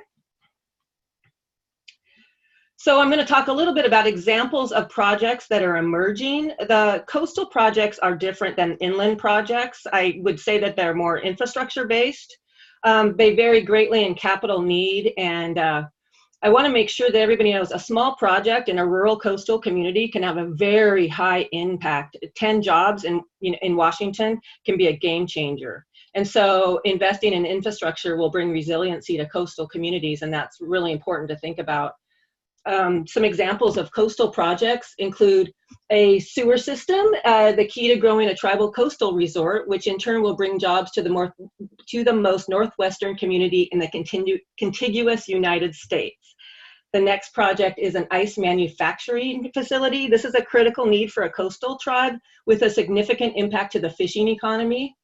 So I'm going to talk a little bit about examples of projects that are emerging. The coastal projects are different than inland projects. I would say that they're more infrastructure based. They vary greatly in capital need, and I want to make sure that everybody knows a small project in a rural coastal community can have a very high impact. 10 jobs in Washington can be a game changer. And so investing in infrastructure will bring resiliency to coastal communities, and that's really important to think about. Some examples of coastal projects include a sewer system, the key to growing a tribal coastal resort, which in turn will bring jobs to the most northwestern community in the contiguous United States. The next project is an ice manufacturing facility. This is a critical need for a coastal tribe with a significant impact to the fishing economy.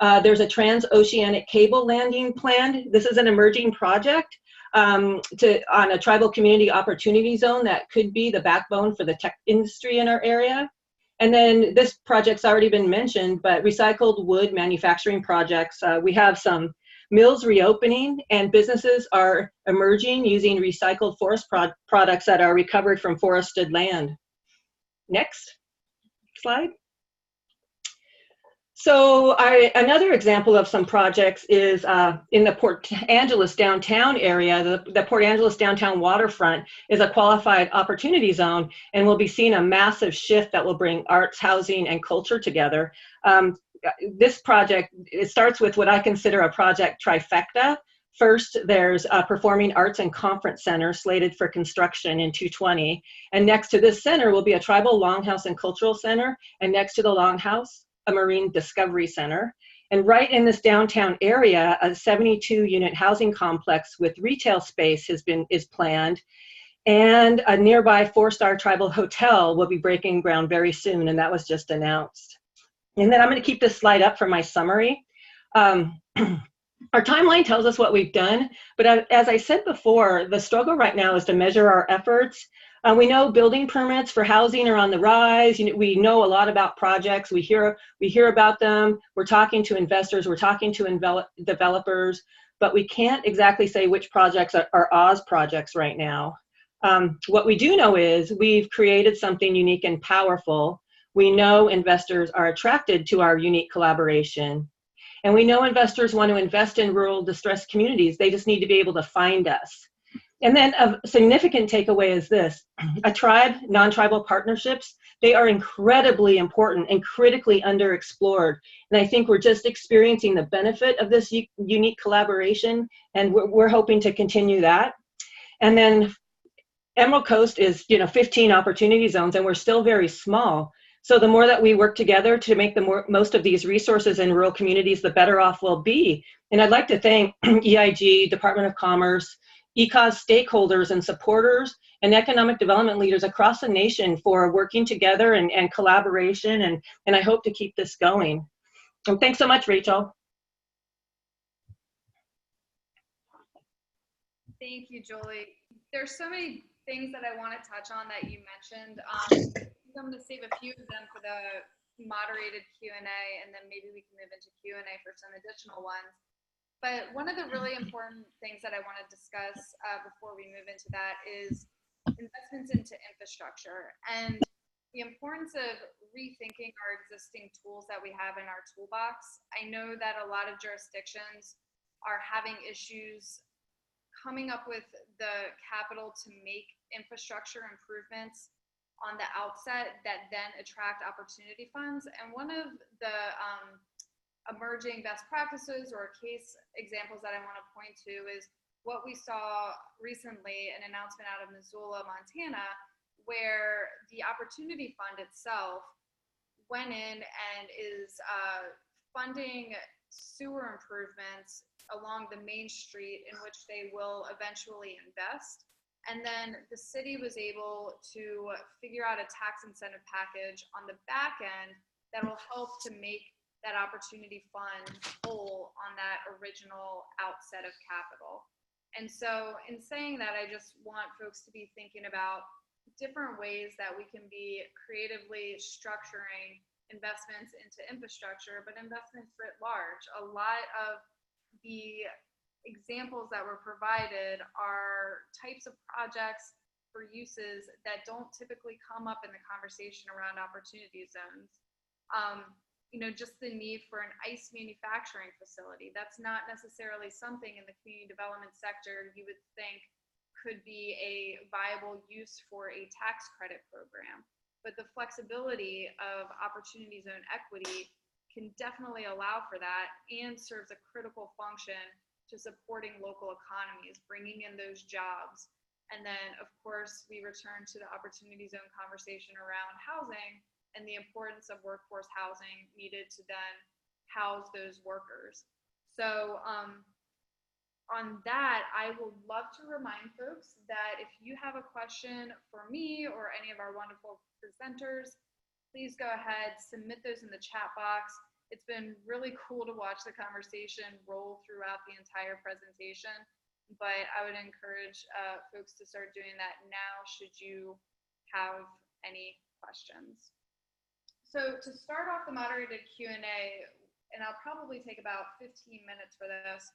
There's a transoceanic cable landing planned. This is an emerging project on a tribal community opportunity zone that could be the backbone for the tech industry in our area. And then this project's already been mentioned, but recycled wood manufacturing projects. We have some mills reopening and businesses are emerging using recycled forest products that are recovered from forested land. Next slide. So another example of some projects is in the Port Angeles downtown area. The Port Angeles downtown waterfront is a qualified opportunity zone, and we'll be seeing a massive shift that will bring arts, housing, and culture together. This project, it starts with what I consider a project trifecta. First, there's a performing arts and conference center slated for construction in 220. And next to this center will be a tribal longhouse and cultural center. And next to the longhouse, a marine discovery center. And right in this downtown area, a 72-unit housing complex with retail space is planned. And a nearby 4-star tribal hotel will be breaking ground very soon, and that was just announced. And then I'm going to keep this slide up for my summary. Our timeline tells us what we've done, but as I said before, the struggle right now is to measure our efforts. We know building permits for housing are on the rise. We know a lot about projects. We hear about them. We're talking to investors. We're talking to developers, but we can't exactly say which projects are Oz projects right now. What we do know is we've created something unique and powerful. We know investors are attracted to our unique collaboration. And we know investors want to invest in rural distressed communities. They just need to be able to find us. And then a significant takeaway is this: a tribe, non-tribal partnerships, they are incredibly important and critically underexplored. And I think we're just experiencing the benefit of this unique collaboration, and we're hoping to continue that. And then Emerald Coast is, 15 opportunity zones, and we're still very small. So the more that we work together to make the most of these resources in rural communities, the better off we'll be. And I'd like to thank EIG, Department of Commerce, ECOS stakeholders and supporters, and economic development leaders across the nation for working together and collaboration, and I hope to keep this going. And thanks so much, Rachel. Thank you, Julie. There's so many things that I want to touch on that you mentioned. I'm going to save a few of them for the moderated Q&A, and then maybe we can move into Q&A for some additional ones. But one of the really important things that I want to discuss before we move into that is investments into infrastructure and the importance of rethinking our existing tools that we have in our toolbox. I know that a lot of jurisdictions are having issues coming up with the capital to make infrastructure improvements on the outset that then attract opportunity funds. And one of the emerging best practices or case examples that I want to point to is what we saw recently, an announcement out of Missoula, Montana, where the opportunity fund itself went in and is funding sewer improvements along the main street in which they will eventually invest. And then the city was able to figure out a tax incentive package on the back end that will help to make that opportunity fund whole on that original outset of capital. And so in saying that, I just want folks to be thinking about different ways that we can be creatively structuring investments into infrastructure, but investments writ large. A lot of the examples that were provided are types of projects for uses that don't typically come up in the conversation around opportunity zones. Just the need for an ice manufacturing facility. That's not necessarily something in the community development sector you would think could be a viable use for a tax credit program. But the flexibility of opportunity zone equity can definitely allow for that and serves a critical function to supporting local economies, bringing in those jobs. And then, of course, we return to the opportunity zone conversation around housing and the importance of workforce housing needed to then house those workers. So on that, I would love to remind folks that if you have a question for me or any of our wonderful presenters, please go ahead, submit those in the chat box. It's been really cool to watch the conversation roll throughout the entire presentation, but I would encourage folks to start doing that now should you have any questions. So to start off the moderated Q&A, and I'll probably take about 15 minutes for this,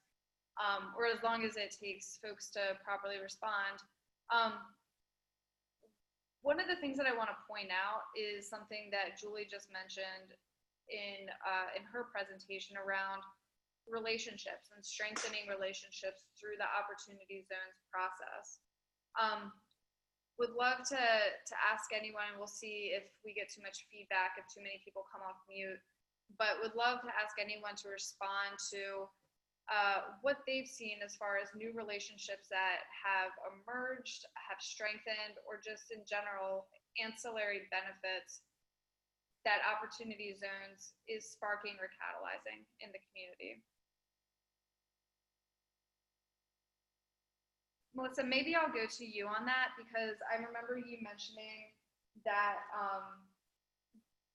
or as long as it takes folks to properly respond. One of the things that I want to point out is something that Julie just mentioned in her presentation around relationships and strengthening relationships through the Opportunity Zones process. Would love to ask anyone, and we'll see if we get too much feedback, if too many people come off mute, but would love to ask anyone to respond to what they've seen as far as new relationships that have emerged, have strengthened, or just in general ancillary benefits that Opportunity Zones is sparking or catalyzing in the community. Melissa, maybe I'll go to you on that, because I remember you mentioning that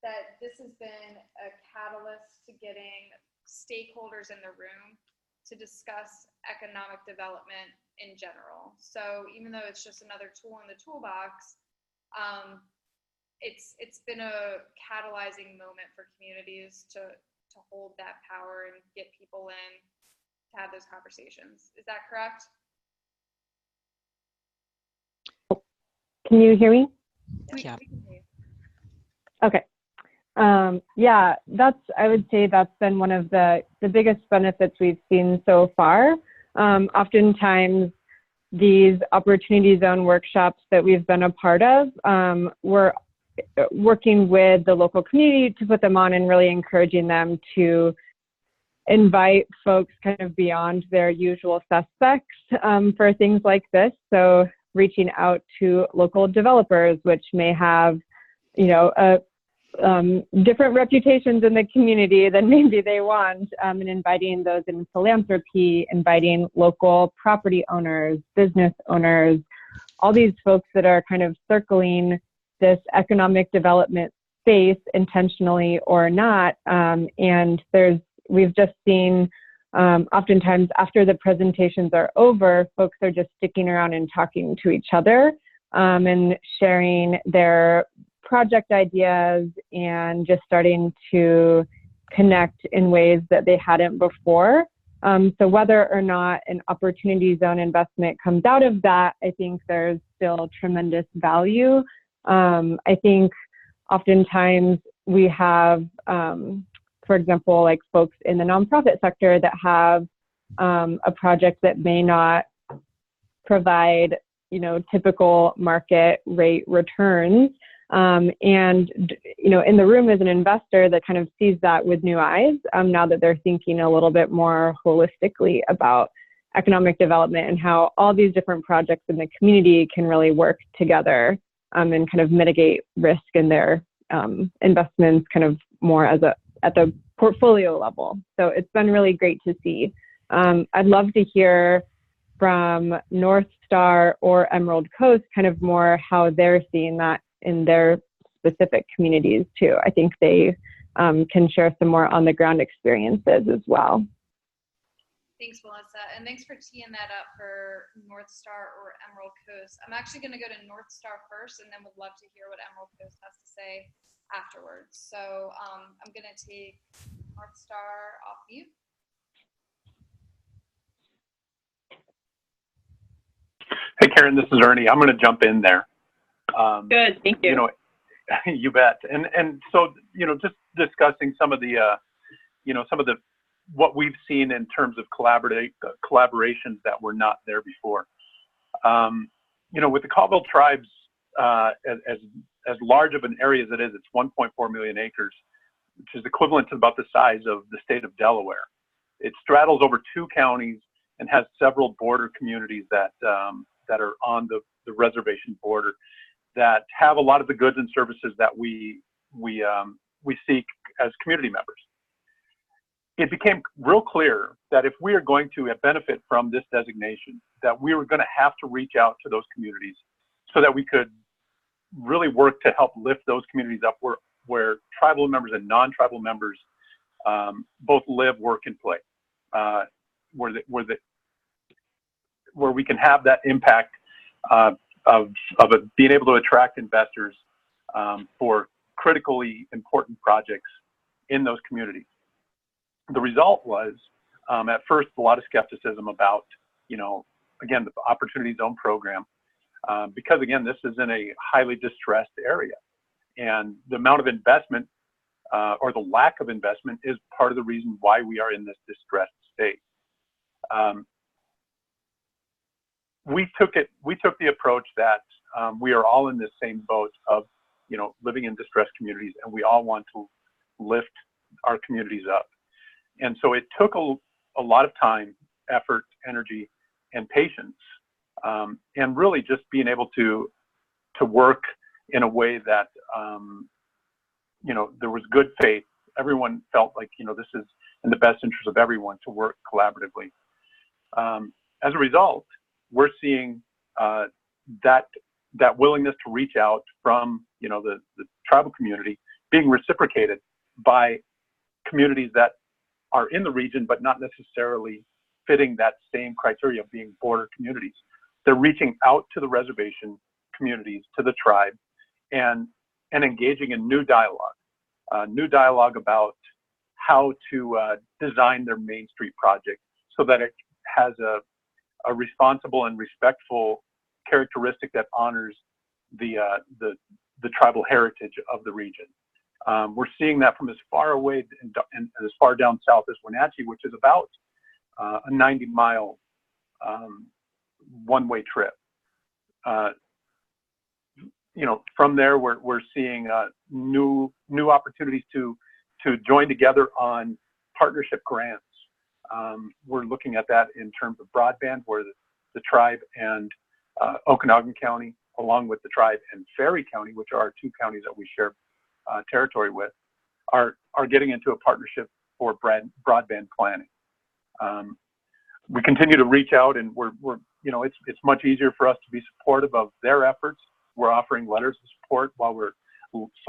that this has been a catalyst to getting stakeholders in the room to discuss economic development in general. So even though it's just another tool in the toolbox, it's been a catalyzing moment for communities to hold that power and get people in to have those conversations. Is that correct? Can you hear me? Yeah. Okay. Yeah, I would say that's been one of the biggest benefits we've seen so far. Oftentimes, these Opportunity Zone workshops that we've been a part of, we're working with the local community to put them on and really encouraging them to invite folks kind of beyond their usual suspects for things like this. So reaching out to local developers, which may have, different reputations in the community than maybe they want, and inviting those in philanthropy, inviting local property owners, business owners, all these folks that are kind of circling this economic development space intentionally or not. And we've just seen oftentimes after the presentations are over, folks are just sticking around and talking to each other and sharing their project ideas and just starting to connect in ways that they hadn't before. So whether or not an Opportunity Zone investment comes out of that, I think there's still tremendous value. I think oftentimes we have, for example, like folks in the nonprofit sector that have a project that may not provide, typical market rate returns. And, in the room as an investor that kind of sees that with new eyes, now that they're thinking a little bit more holistically about economic development and how all these different projects in the community can really work together and kind of mitigate risk in their investments kind of more at the portfolio level. So it's been really great to see. I'd love to hear from North Star or Emerald Coast kind of more how they're seeing that in their specific communities too. I think they can share some more on the ground experiences as well. Thanks, Melissa, and thanks for teeing that up for North Star or Emerald Coast. I'm actually going to go to North Star first, and then would love to hear what Emerald Coast has to say afterwards. So I'm going to take North Star off mute. Hey, Karen, this is Ernie. I'm going to jump in there. Good, thank you. You bet. And so, just discussing some of the, what we've seen in terms of collaborations that were not there before. With the Colville tribes, as large of an area as it is, it's 1.4 million acres, which is equivalent to about the size of the state of Delaware. It straddles over 2 counties and has several border communities that are on the reservation border that have a lot of the goods and services that we seek as community members. It became real clear that if we are going to benefit from this designation, that we were going to have to reach out to those communities so that we could really work to help lift those communities up where tribal members and non-tribal members both live, work, and play, where we can have that impact of being able to attract investors for critically important projects in those communities. The result was, at first, a lot of skepticism about, again, the Opportunity Zone program, because again, this is in a highly distressed area, and the amount of investment or the lack of investment is part of the reason why we are in this distressed state. We took the approach that we are all in this same boat of, living in distressed communities, and we all want to lift our communities up. And so it took a lot of time, effort, energy, and patience, and really just being able to work in a way that, there was good faith. Everyone felt like, this is in the best interest of everyone to work collaboratively. As a result, we're seeing that willingness to reach out from, the tribal community being reciprocated by communities that are in the region, but not necessarily fitting that same criteria of being border communities. They're reaching out to the reservation communities, to the tribe, and engaging in new dialogue about how to design their Main Street project so that it has a responsible and respectful characteristic that honors the tribal heritage of the region. We're seeing that from as far away and as far down south as Wenatchee, which is about a 90-mile one-way trip. From there, we're seeing new opportunities to join together on partnership grants. We're looking at that in terms of broadband, where the tribe and Okanagan County, along with the tribe and Ferry County, which are our two counties that we share territory with, are getting into a partnership for broadband planning. We continue to reach out, and it's much easier for us to be supportive of their efforts. We're offering letters of support while we're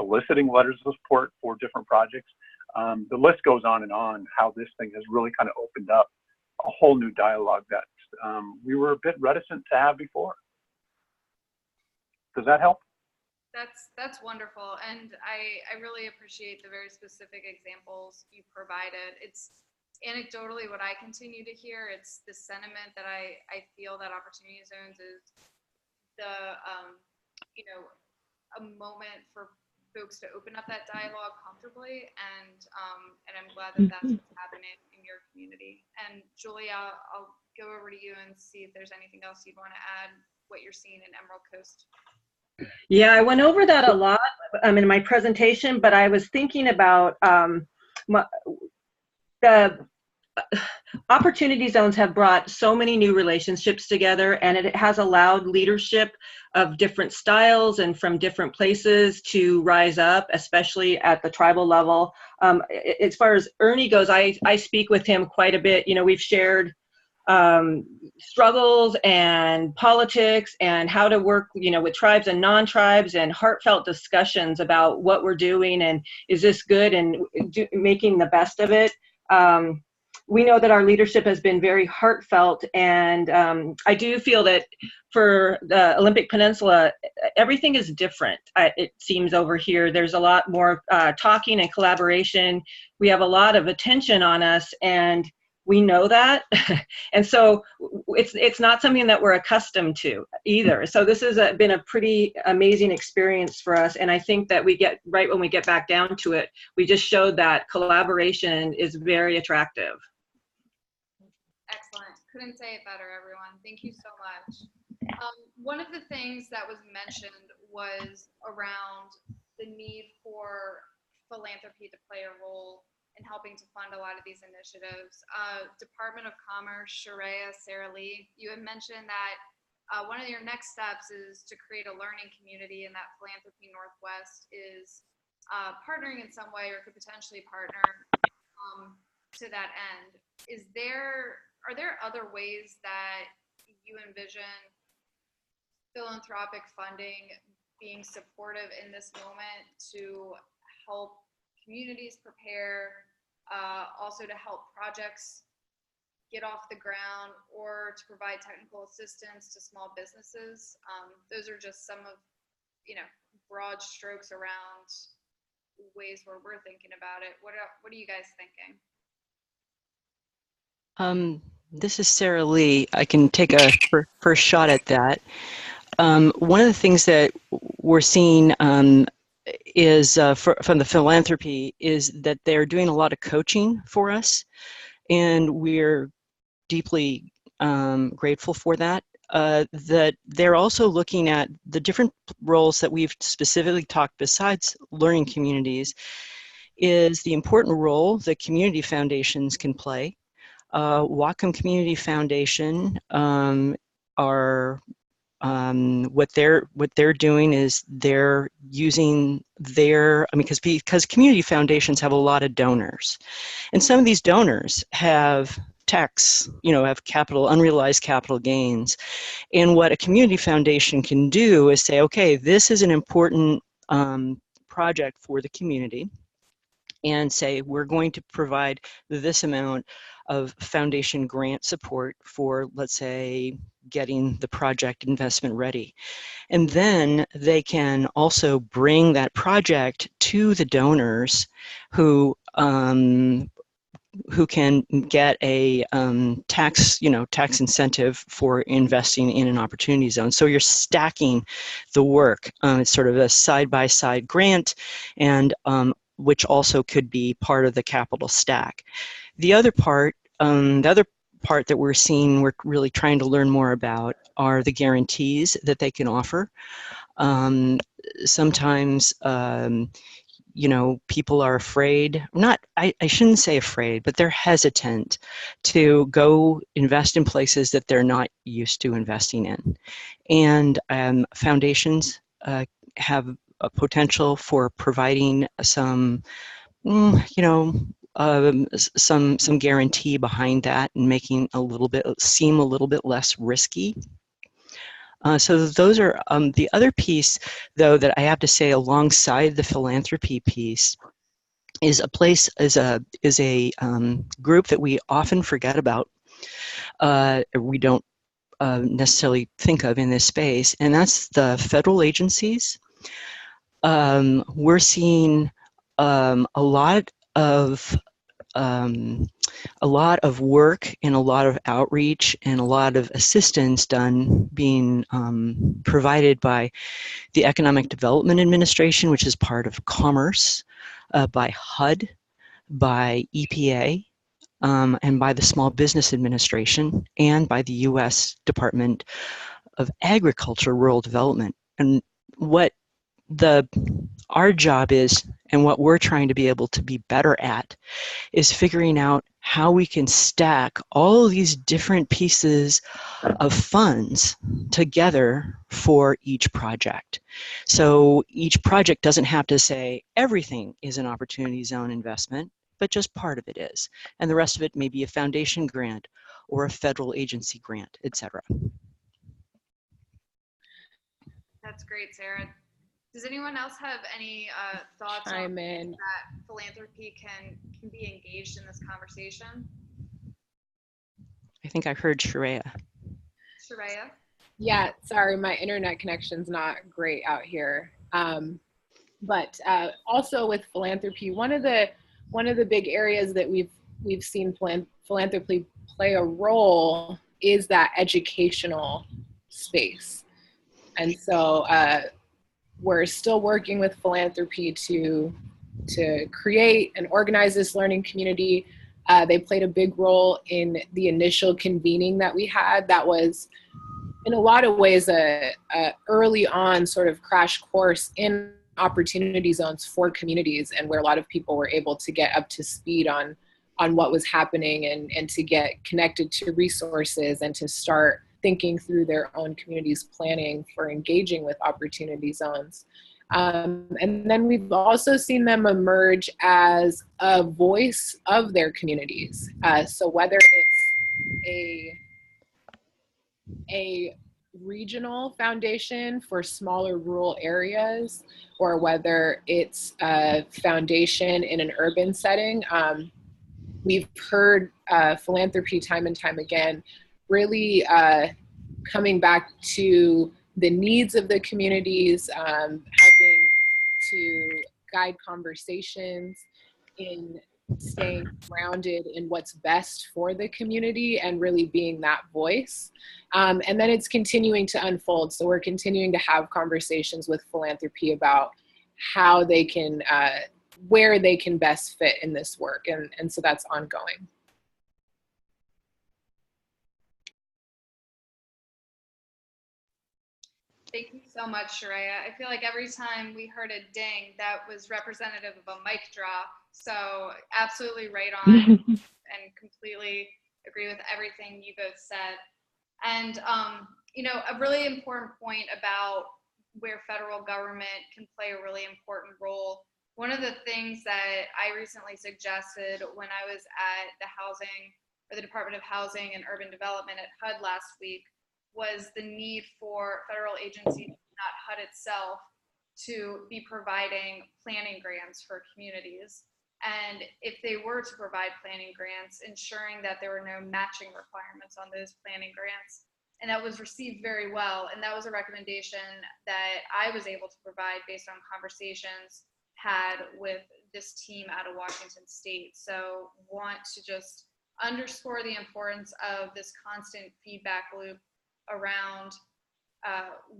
soliciting letters of support for different projects. The list goes on and on, how this thing has really kind of opened up a whole new dialogue that we were a bit reticent to have before. Does that help? That's wonderful, and I really appreciate the very specific examples you provided. It's anecdotally what I continue to hear. It's the sentiment that I feel that Opportunity Zones is the a moment for folks to open up that dialogue comfortably, and I'm glad that that's what's happening in your community. And Julia, I'll go over to you and see if there's anything else you'd want to add, what you're seeing in Emerald Coast. Yeah, I went over that a lot in my presentation, but I was thinking about the Opportunity Zones have brought so many new relationships together, and it has allowed leadership of different styles and from different places to rise up, especially at the tribal level. As far as Ernie goes, I speak with him quite a bit. We've shared struggles and politics and how to work, with tribes and non-tribes, and heartfelt discussions about what we're doing and is this good, and making the best of it. We know that our leadership has been very heartfelt, and I do feel that for the Olympic Peninsula, everything is different. It seems over here, there's a lot more talking and collaboration. We have a lot of attention on us, and we know that. And so it's not something that we're accustomed to either. So this has been a pretty amazing experience for us. And I think that right when we get back down to it, we just showed that collaboration is very attractive. Excellent. Couldn't say it better, everyone. Thank you so much. One of the things that was mentioned was around the need for philanthropy to play a role in helping to fund a lot of these initiatives. Department of Commerce, Sharia, Sarah Lee, you had mentioned that one of your next steps is to create a learning community, and that Philanthropy Northwest is partnering in some way, or could potentially partner to that end. Are there other ways that you envision philanthropic funding being supportive in this moment to help communities prepare also to help projects get off the ground or to provide technical assistance to small businesses. Those are just some of, broad strokes around ways where we're thinking about it. What are you guys thinking? This is Sarah Lee. I can take a first shot at that. One of the things that we're seeing is from the philanthropy is that they're doing a lot of coaching for us, and we're deeply grateful for that. That they're also looking at the different roles that we've specifically talked besides learning communities is the important role that community foundations can play. Whatcom Community Foundation are what they're doing is they're using their, because community foundations have a lot of donors, and some of these donors have tax, have unrealized capital gains. And what a community foundation can do is say, okay, this is an important project for the community, and say, we're going to provide this amount of foundation grant support for, let's say, getting the project investment ready. And then they can also bring that project to the donors who can get a tax incentive for investing in an opportunity zone. So you're stacking the work. It's sort of a side-by-side grant, and which also could be part of the capital stack. The other part that we're really trying to learn more about are the guarantees that they can offer. Sometimes people are afraid, I shouldn't say afraid, but they're hesitant to go invest in places that they're not used to investing in. And foundations have a potential for providing some, some guarantee behind that and making seem a little bit less risky. So those are the other piece, though, that I have to say alongside the philanthropy piece is a group that we often forget about. We don't necessarily think of in this space, and that's the federal agencies. We're seeing a lot of work and a lot of outreach and a lot of assistance being provided by the Economic Development Administration, which is part of Commerce, by HUD, by EPA, and by the Small Business Administration, and by the U.S. Department of Agriculture, Rural Development. And what our job is, and what we're trying to be able to be better at, is figuring out how we can stack all of these different pieces of funds together for each project. So each project doesn't have to say everything is an opportunity zone investment, but just part of it is. And the rest of it may be a foundation grant or a federal agency grant, etc. That's great, Sarah. Does anyone else have any thoughts on that philanthropy can be engaged in this conversation? I think I heard Sharia. Sharia? Yeah, sorry, my internet connection's not great out here. But also with philanthropy, one of the big areas that we've seen philanthropy play a role is that educational space. And so we're still working with philanthropy to create and organize this learning community. They played a big role in the initial convening that we had. That was, in a lot of ways, a early on sort of crash course in opportunity zones for communities, and where a lot of people were able to get up to speed on what was happening and to get connected to resources and to start thinking through their own communities' planning for engaging with opportunity zones. And then we've also seen them emerge as a voice of their communities. So whether it's a regional foundation for smaller rural areas, or whether it's a foundation in an urban setting, we've heard philanthropy time and time again, really coming back to the needs of the communities, helping to guide conversations in staying grounded in what's best for the community and really being that voice. And then it's continuing to unfold. So we're continuing to have conversations with philanthropy about how they can, where they can best fit in this work. And so that's ongoing. Thank you so much, Shreya. I feel like every time we heard a ding, that was representative of a mic drop. So absolutely right on and completely agree with everything you both said. And, you know, a really important point about where federal government can play a really important role. One of the things that I recently suggested when I was at the Department of Housing and Urban Development at HUD last week was the need for federal agencies, not HUD itself, to be providing planning grants for communities. And if they were to provide planning grants, ensuring that there were no matching requirements on those planning grants. And that was received very well. And that was a recommendation that I was able to provide based on conversations had with this team out of Washington State. So want to just underscore the importance of this constant feedback loop around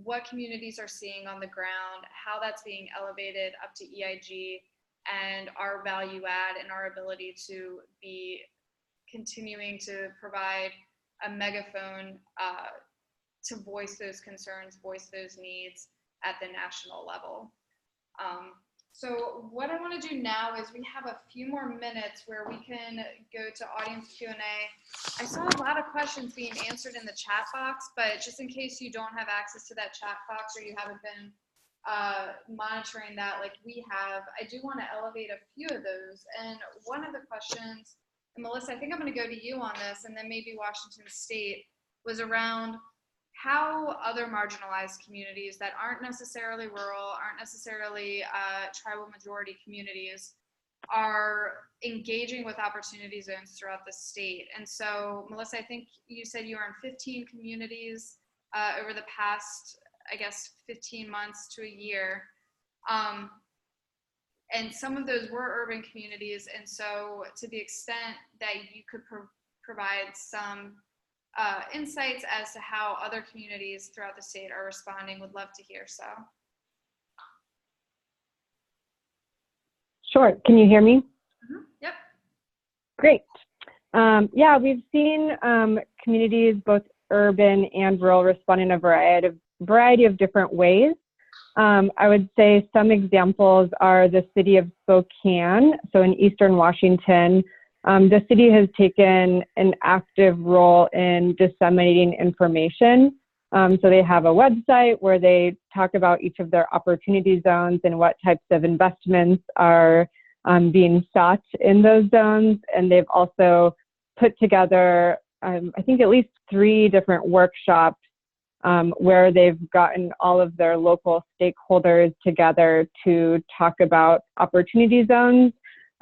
what communities are seeing on the ground, how that's being elevated up to EIG, and our value add and our ability to be continuing to provide a megaphone to voice those concerns, voice those needs at the national level. So what I want to do now is we have a few more minutes where we can go to audience Q&A. I saw a lot of questions being answered in the chat box, but just in case you don't have access to that chat box or you haven't been monitoring that like we have, I do want to elevate a few of those. And one of the questions, and Melissa, I think I'm going to go to you on this, and then maybe Washington State, was around how other marginalized communities that aren't necessarily rural, aren't necessarily tribal majority communities, are engaging with opportunity zones throughout the state. And so, Melissa, I think you said you were in 15 communities over the past, I guess, 15 months to a year. And some of those were urban communities. And so to the extent that you could provide some insights as to how other communities throughout the state are responding, would love to hear so. Sure, can you hear me? Mm-hmm. Yep. Great. Yeah, we've seen communities, both urban and rural, respond in a variety of different ways. I would say some examples are the city of Spokane, so in Eastern Washington. The city has taken an active role in disseminating information. So they have a website where they talk about each of their opportunity zones and what types of investments are being sought in those zones. And they've also put together, I think, at least 3 different workshops where they've gotten all of their local stakeholders together to talk about opportunity zones.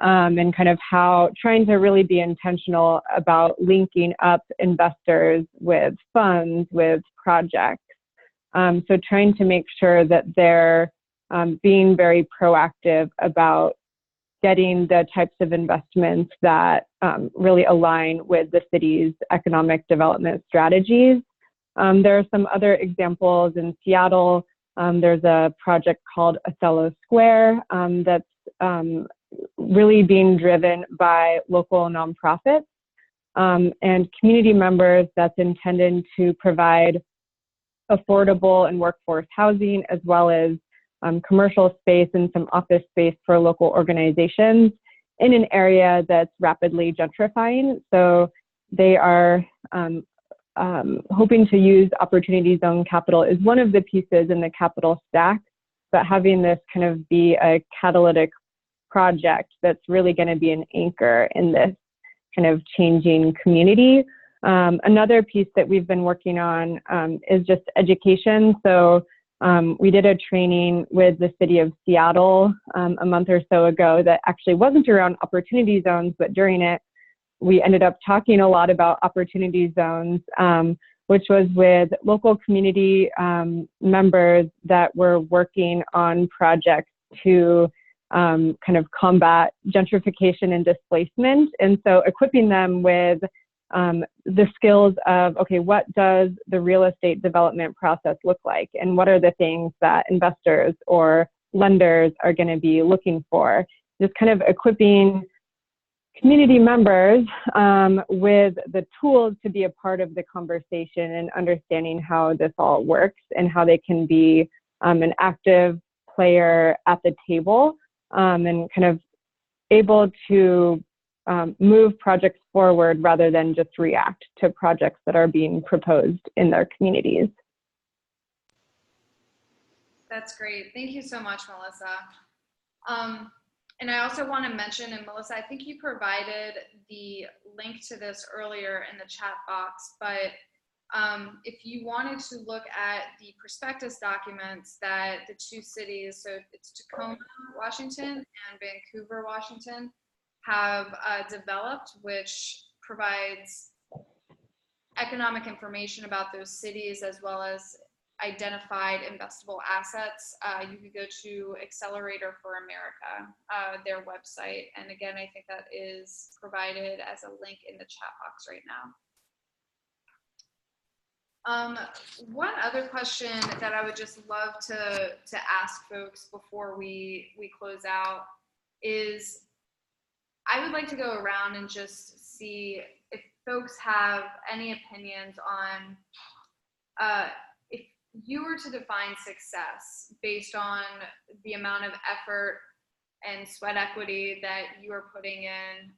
And kind of how trying to really be intentional about linking up investors with funds, with projects. So trying to make sure that they're being very proactive about getting the types of investments that really align with the city's economic development strategies. There are some other examples in Seattle. There's a project called Othello Square that's really being driven by local nonprofits and community members that's intended to provide affordable and workforce housing, as well as commercial space and some office space for local organizations in an area that's rapidly gentrifying. So they are hoping to use opportunity zone capital as one of the pieces in the capital stack, but having this kind of be a catalytic project that's really going to be an anchor in this kind of changing community. Another piece that we've been working on is just education. So we did a training with the city of Seattle a month or so ago that actually wasn't around opportunity zones, but during it, we ended up talking a lot about opportunity zones, which was with local community members that were working on projects to kind of combat gentrification and displacement. And so equipping them with the skills of, okay, what does the real estate development process look like? And what are the things that investors or lenders are going to be looking for? Just kind of equipping community members with the tools to be a part of the conversation and understanding how this all works and how they can be an active player at the table and kind of able to move projects forward rather than just react to projects that are being proposed in their communities. That's great. Thank you so much, Melissa. And I also want to mention, and Melissa, I think you provided the link to this earlier in the chat box, but if you wanted to look at the prospectus documents that the two cities, so it's Tacoma, Washington, and Vancouver, Washington, have developed, which provides economic information about those cities as well as identified investable assets, you could go to Accelerator for America, their website. And again, I think that is provided as a link in the chat box right now. One other question that I would just love to ask folks before we close out is, I would like to go around and just see if folks have any opinions on if you were to define success based on the amount of effort and sweat equity that you are putting in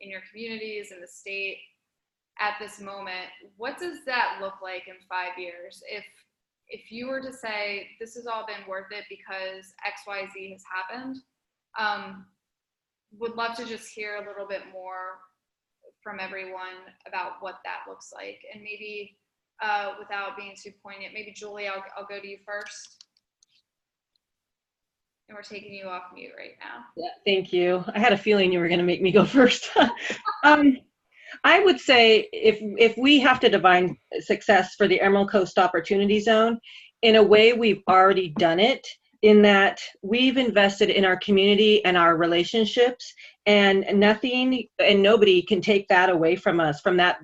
your communities, in the state at this moment, what does that look like in 5 years? If you were to say, this has all been worth it because XYZ has happened, would love to just hear a little bit more from everyone about what that looks like. And maybe without being too poignant, maybe Julie, I'll go to you first. And we're taking you off mute right now. Yeah, thank you. I had a feeling you were going to make me go first. I would say if we have to define success for the Emerald Coast Opportunity Zone, in a way we've already done it, in that we've invested in our community and our relationships, and nothing and nobody can take that away from us, from that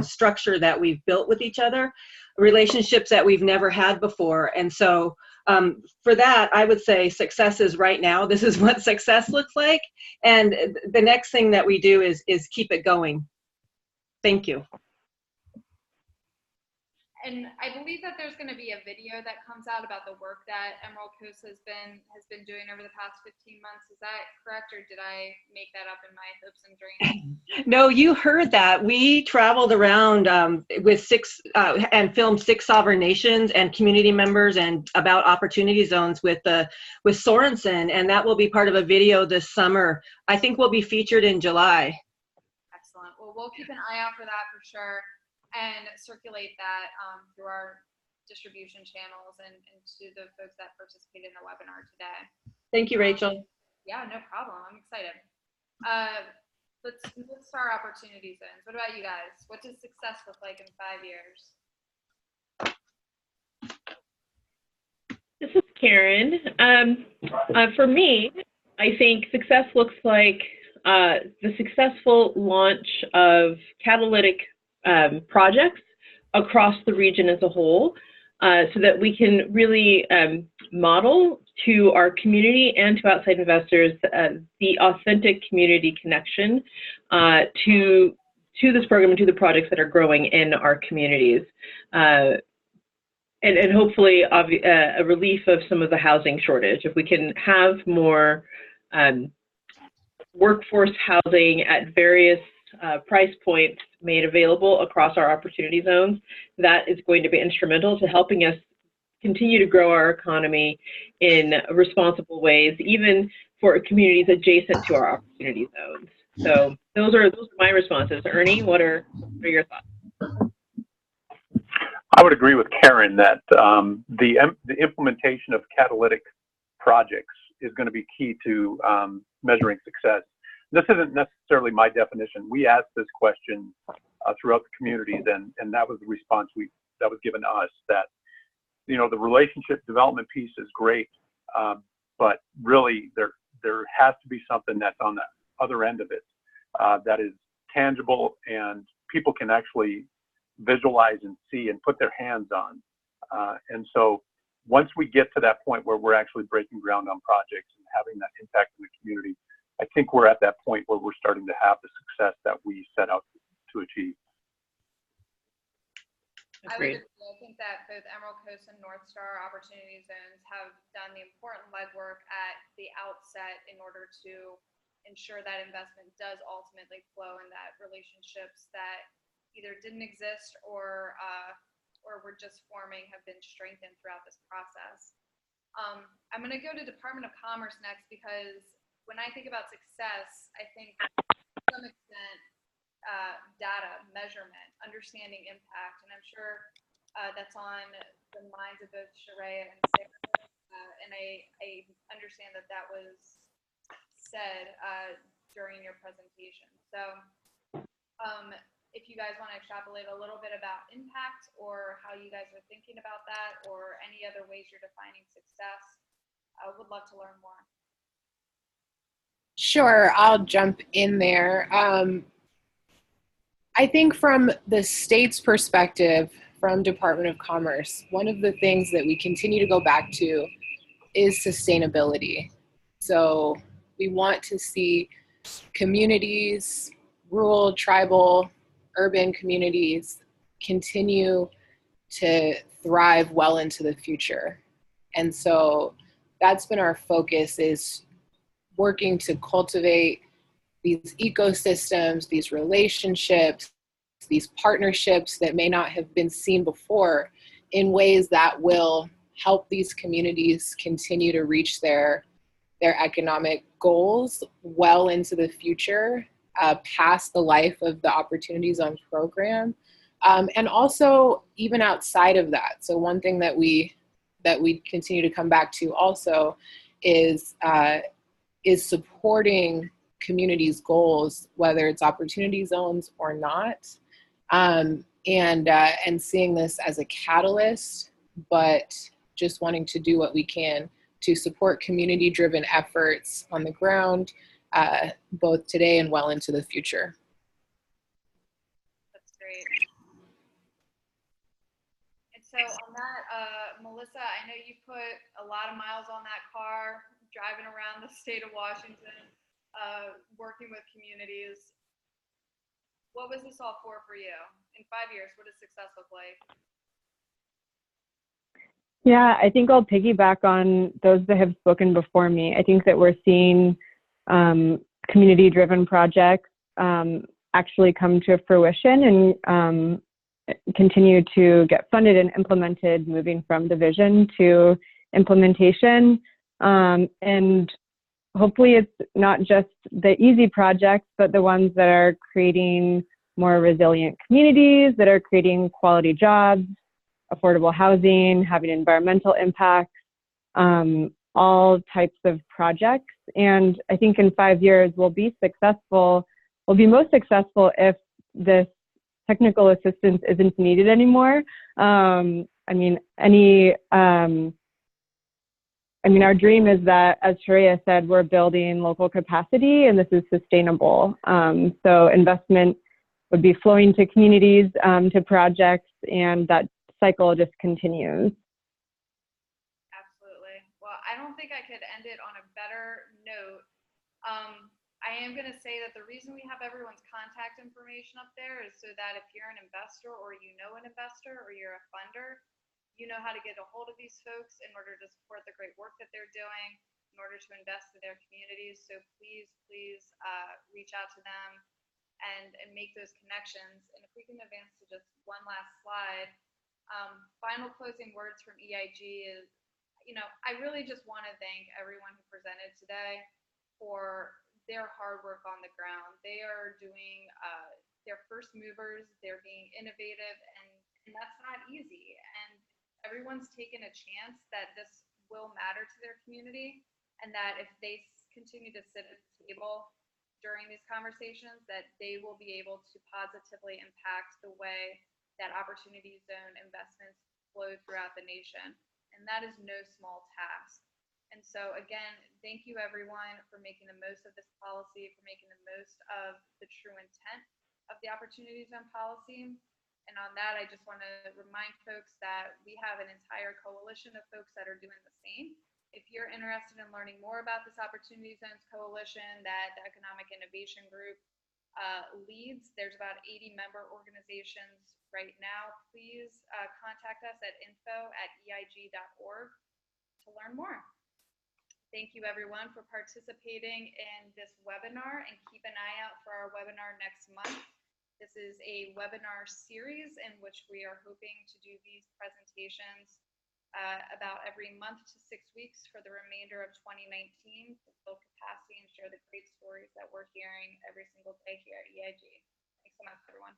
structure that we've built with each other, relationships that we've never had before. And so for that, I would say success is right now. This is what success looks like. And the next thing that we do is keep it going. Thank you. And I believe that there's going to be a video that comes out about the work that Emerald Coast has been doing over the past 15 months. Is that correct, or did I make that up in my hopes and dreams? No, you heard that. We traveled around with and filmed 6 sovereign nations and community members and about opportunity zones with Sorensen, and that will be part of a video this summer. I think we'll be featured in July. Excellent. Well, we'll keep an eye out for that for sure, and circulate that through our distribution channels and to the folks that participated in the webinar today. Thank you, Rachel. Yeah, no problem. I'm excited. Let's start opportunity zones. What about you guys? What does success look like in 5 years? This is Karen. For me, I think success looks like the successful launch of catalytic projects across the region as a whole, so that we can really model to our community and to outside investors the authentic community connection to this program and to the projects that are growing in our communities. And hopefully a relief of some of the housing shortage. If we can have more workforce housing at various price points made available across our opportunity zones, that is going to be instrumental to helping us continue to grow our economy in responsible ways, even for communities adjacent to our opportunity zones. So those are my responses. Ernie, what are your thoughts? I would agree with Karen that the implementation of catalytic projects is going to be key to measuring success. this isn't necessarily my definition. We asked this question throughout the communities, and that was the response that was given to us, that, you know, the relationship development piece is great, but really there has to be something that's on the other end of it that is tangible and people can actually visualize and see and put their hands on. And so once we get to that point where we're actually breaking ground on projects and having that impact in the community, I think we're at that point where we're starting to have the success that we set out to achieve. I would agree. I think that both Emerald Coast and North Star Opportunity Zones have done the important legwork at the outset in order to ensure that investment does ultimately flow and that relationships that either didn't exist or were just forming have been strengthened throughout this process. I'm going to go to Department of Commerce next, because when I think about success, I think to some extent data, measurement, understanding impact, and I'm sure that's on the minds of both Sharia and Sarah, and I understand that was said during your presentation. So if you guys want to extrapolate a little bit about impact or how you guys are thinking about that, or any other ways you're defining success, I would love to learn more. Sure, I'll jump in there. I think from the state's perspective, from Department of Commerce, one of the things that we continue to go back to is sustainability. So we want to see communities, rural, tribal, urban communities continue to thrive well into the future. And so that's been our focus, is working to cultivate these ecosystems, these relationships, these partnerships that may not have been seen before, in ways that will help these communities continue to reach their economic goals well into the future, past the life of the Opportunity Zone program, and also even outside of that. So one thing that we continue to come back to also is supporting communities' goals, whether it's opportunity zones or not, and seeing this as a catalyst, but just wanting to do what we can to support community-driven efforts on the ground, both today and well into the future. That's great. And so on that, Melissa, I know you put a lot of miles on that car, driving around the state of Washington, working with communities. What was this all for you? In 5 years, what does success look like? Yeah, I think I'll piggyback on those that have spoken before me. I think that we're seeing community-driven projects actually come to fruition and continue to get funded and implemented, moving from the vision to implementation. And hopefully it's not just the easy projects, but the ones that are creating more resilient communities, that are creating quality jobs, affordable housing, having environmental impacts, all types of projects. And I think in 5 years we'll be successful. We'll be most successful if this technical assistance isn't needed anymore. Our dream is that, as Sharia said, we're building local capacity, and this is sustainable. So investment would be flowing to communities, to projects, and that cycle just continues. Absolutely. Well, I don't think I could end it on a better note. I am going to say that the reason we have everyone's contact information up there is so that if you're an investor, or you know an investor, or you're a funder, you know how to get a hold of these folks in order to support the great work that they're doing, in order to invest in their communities. So please reach out to them and make those connections. And if we can advance to just one last slide, final closing words from EIG is, I really just want to thank everyone who presented today for their hard work on the ground. They are doing, they're first movers, they're being innovative, and that's not easy. And everyone's taken a chance that this will matter to their community, and that if they continue to sit at the table, during these conversations that they will be able to positively impact the way that opportunity zone investments flow throughout the nation. And that is no small task. And so again, thank you everyone for making the most of this policy, for making the most of the true intent of the opportunity zone policy. And on that, I just want to remind folks that we have an entire coalition of folks that are doing the same. If you're interested in learning more about this Opportunity Zones Coalition that the Economic Innovation Group leads, there's about 80 member organizations right now. Please contact us at info@eig.org to learn more. Thank you everyone for participating in this webinar, and keep an eye out for our webinar next month. This is a webinar series in which we are hoping to do these presentations about every month to 6 weeks for the remainder of 2019 to build capacity and share the great stories that we're hearing every single day here at EIG. Thanks so much, everyone.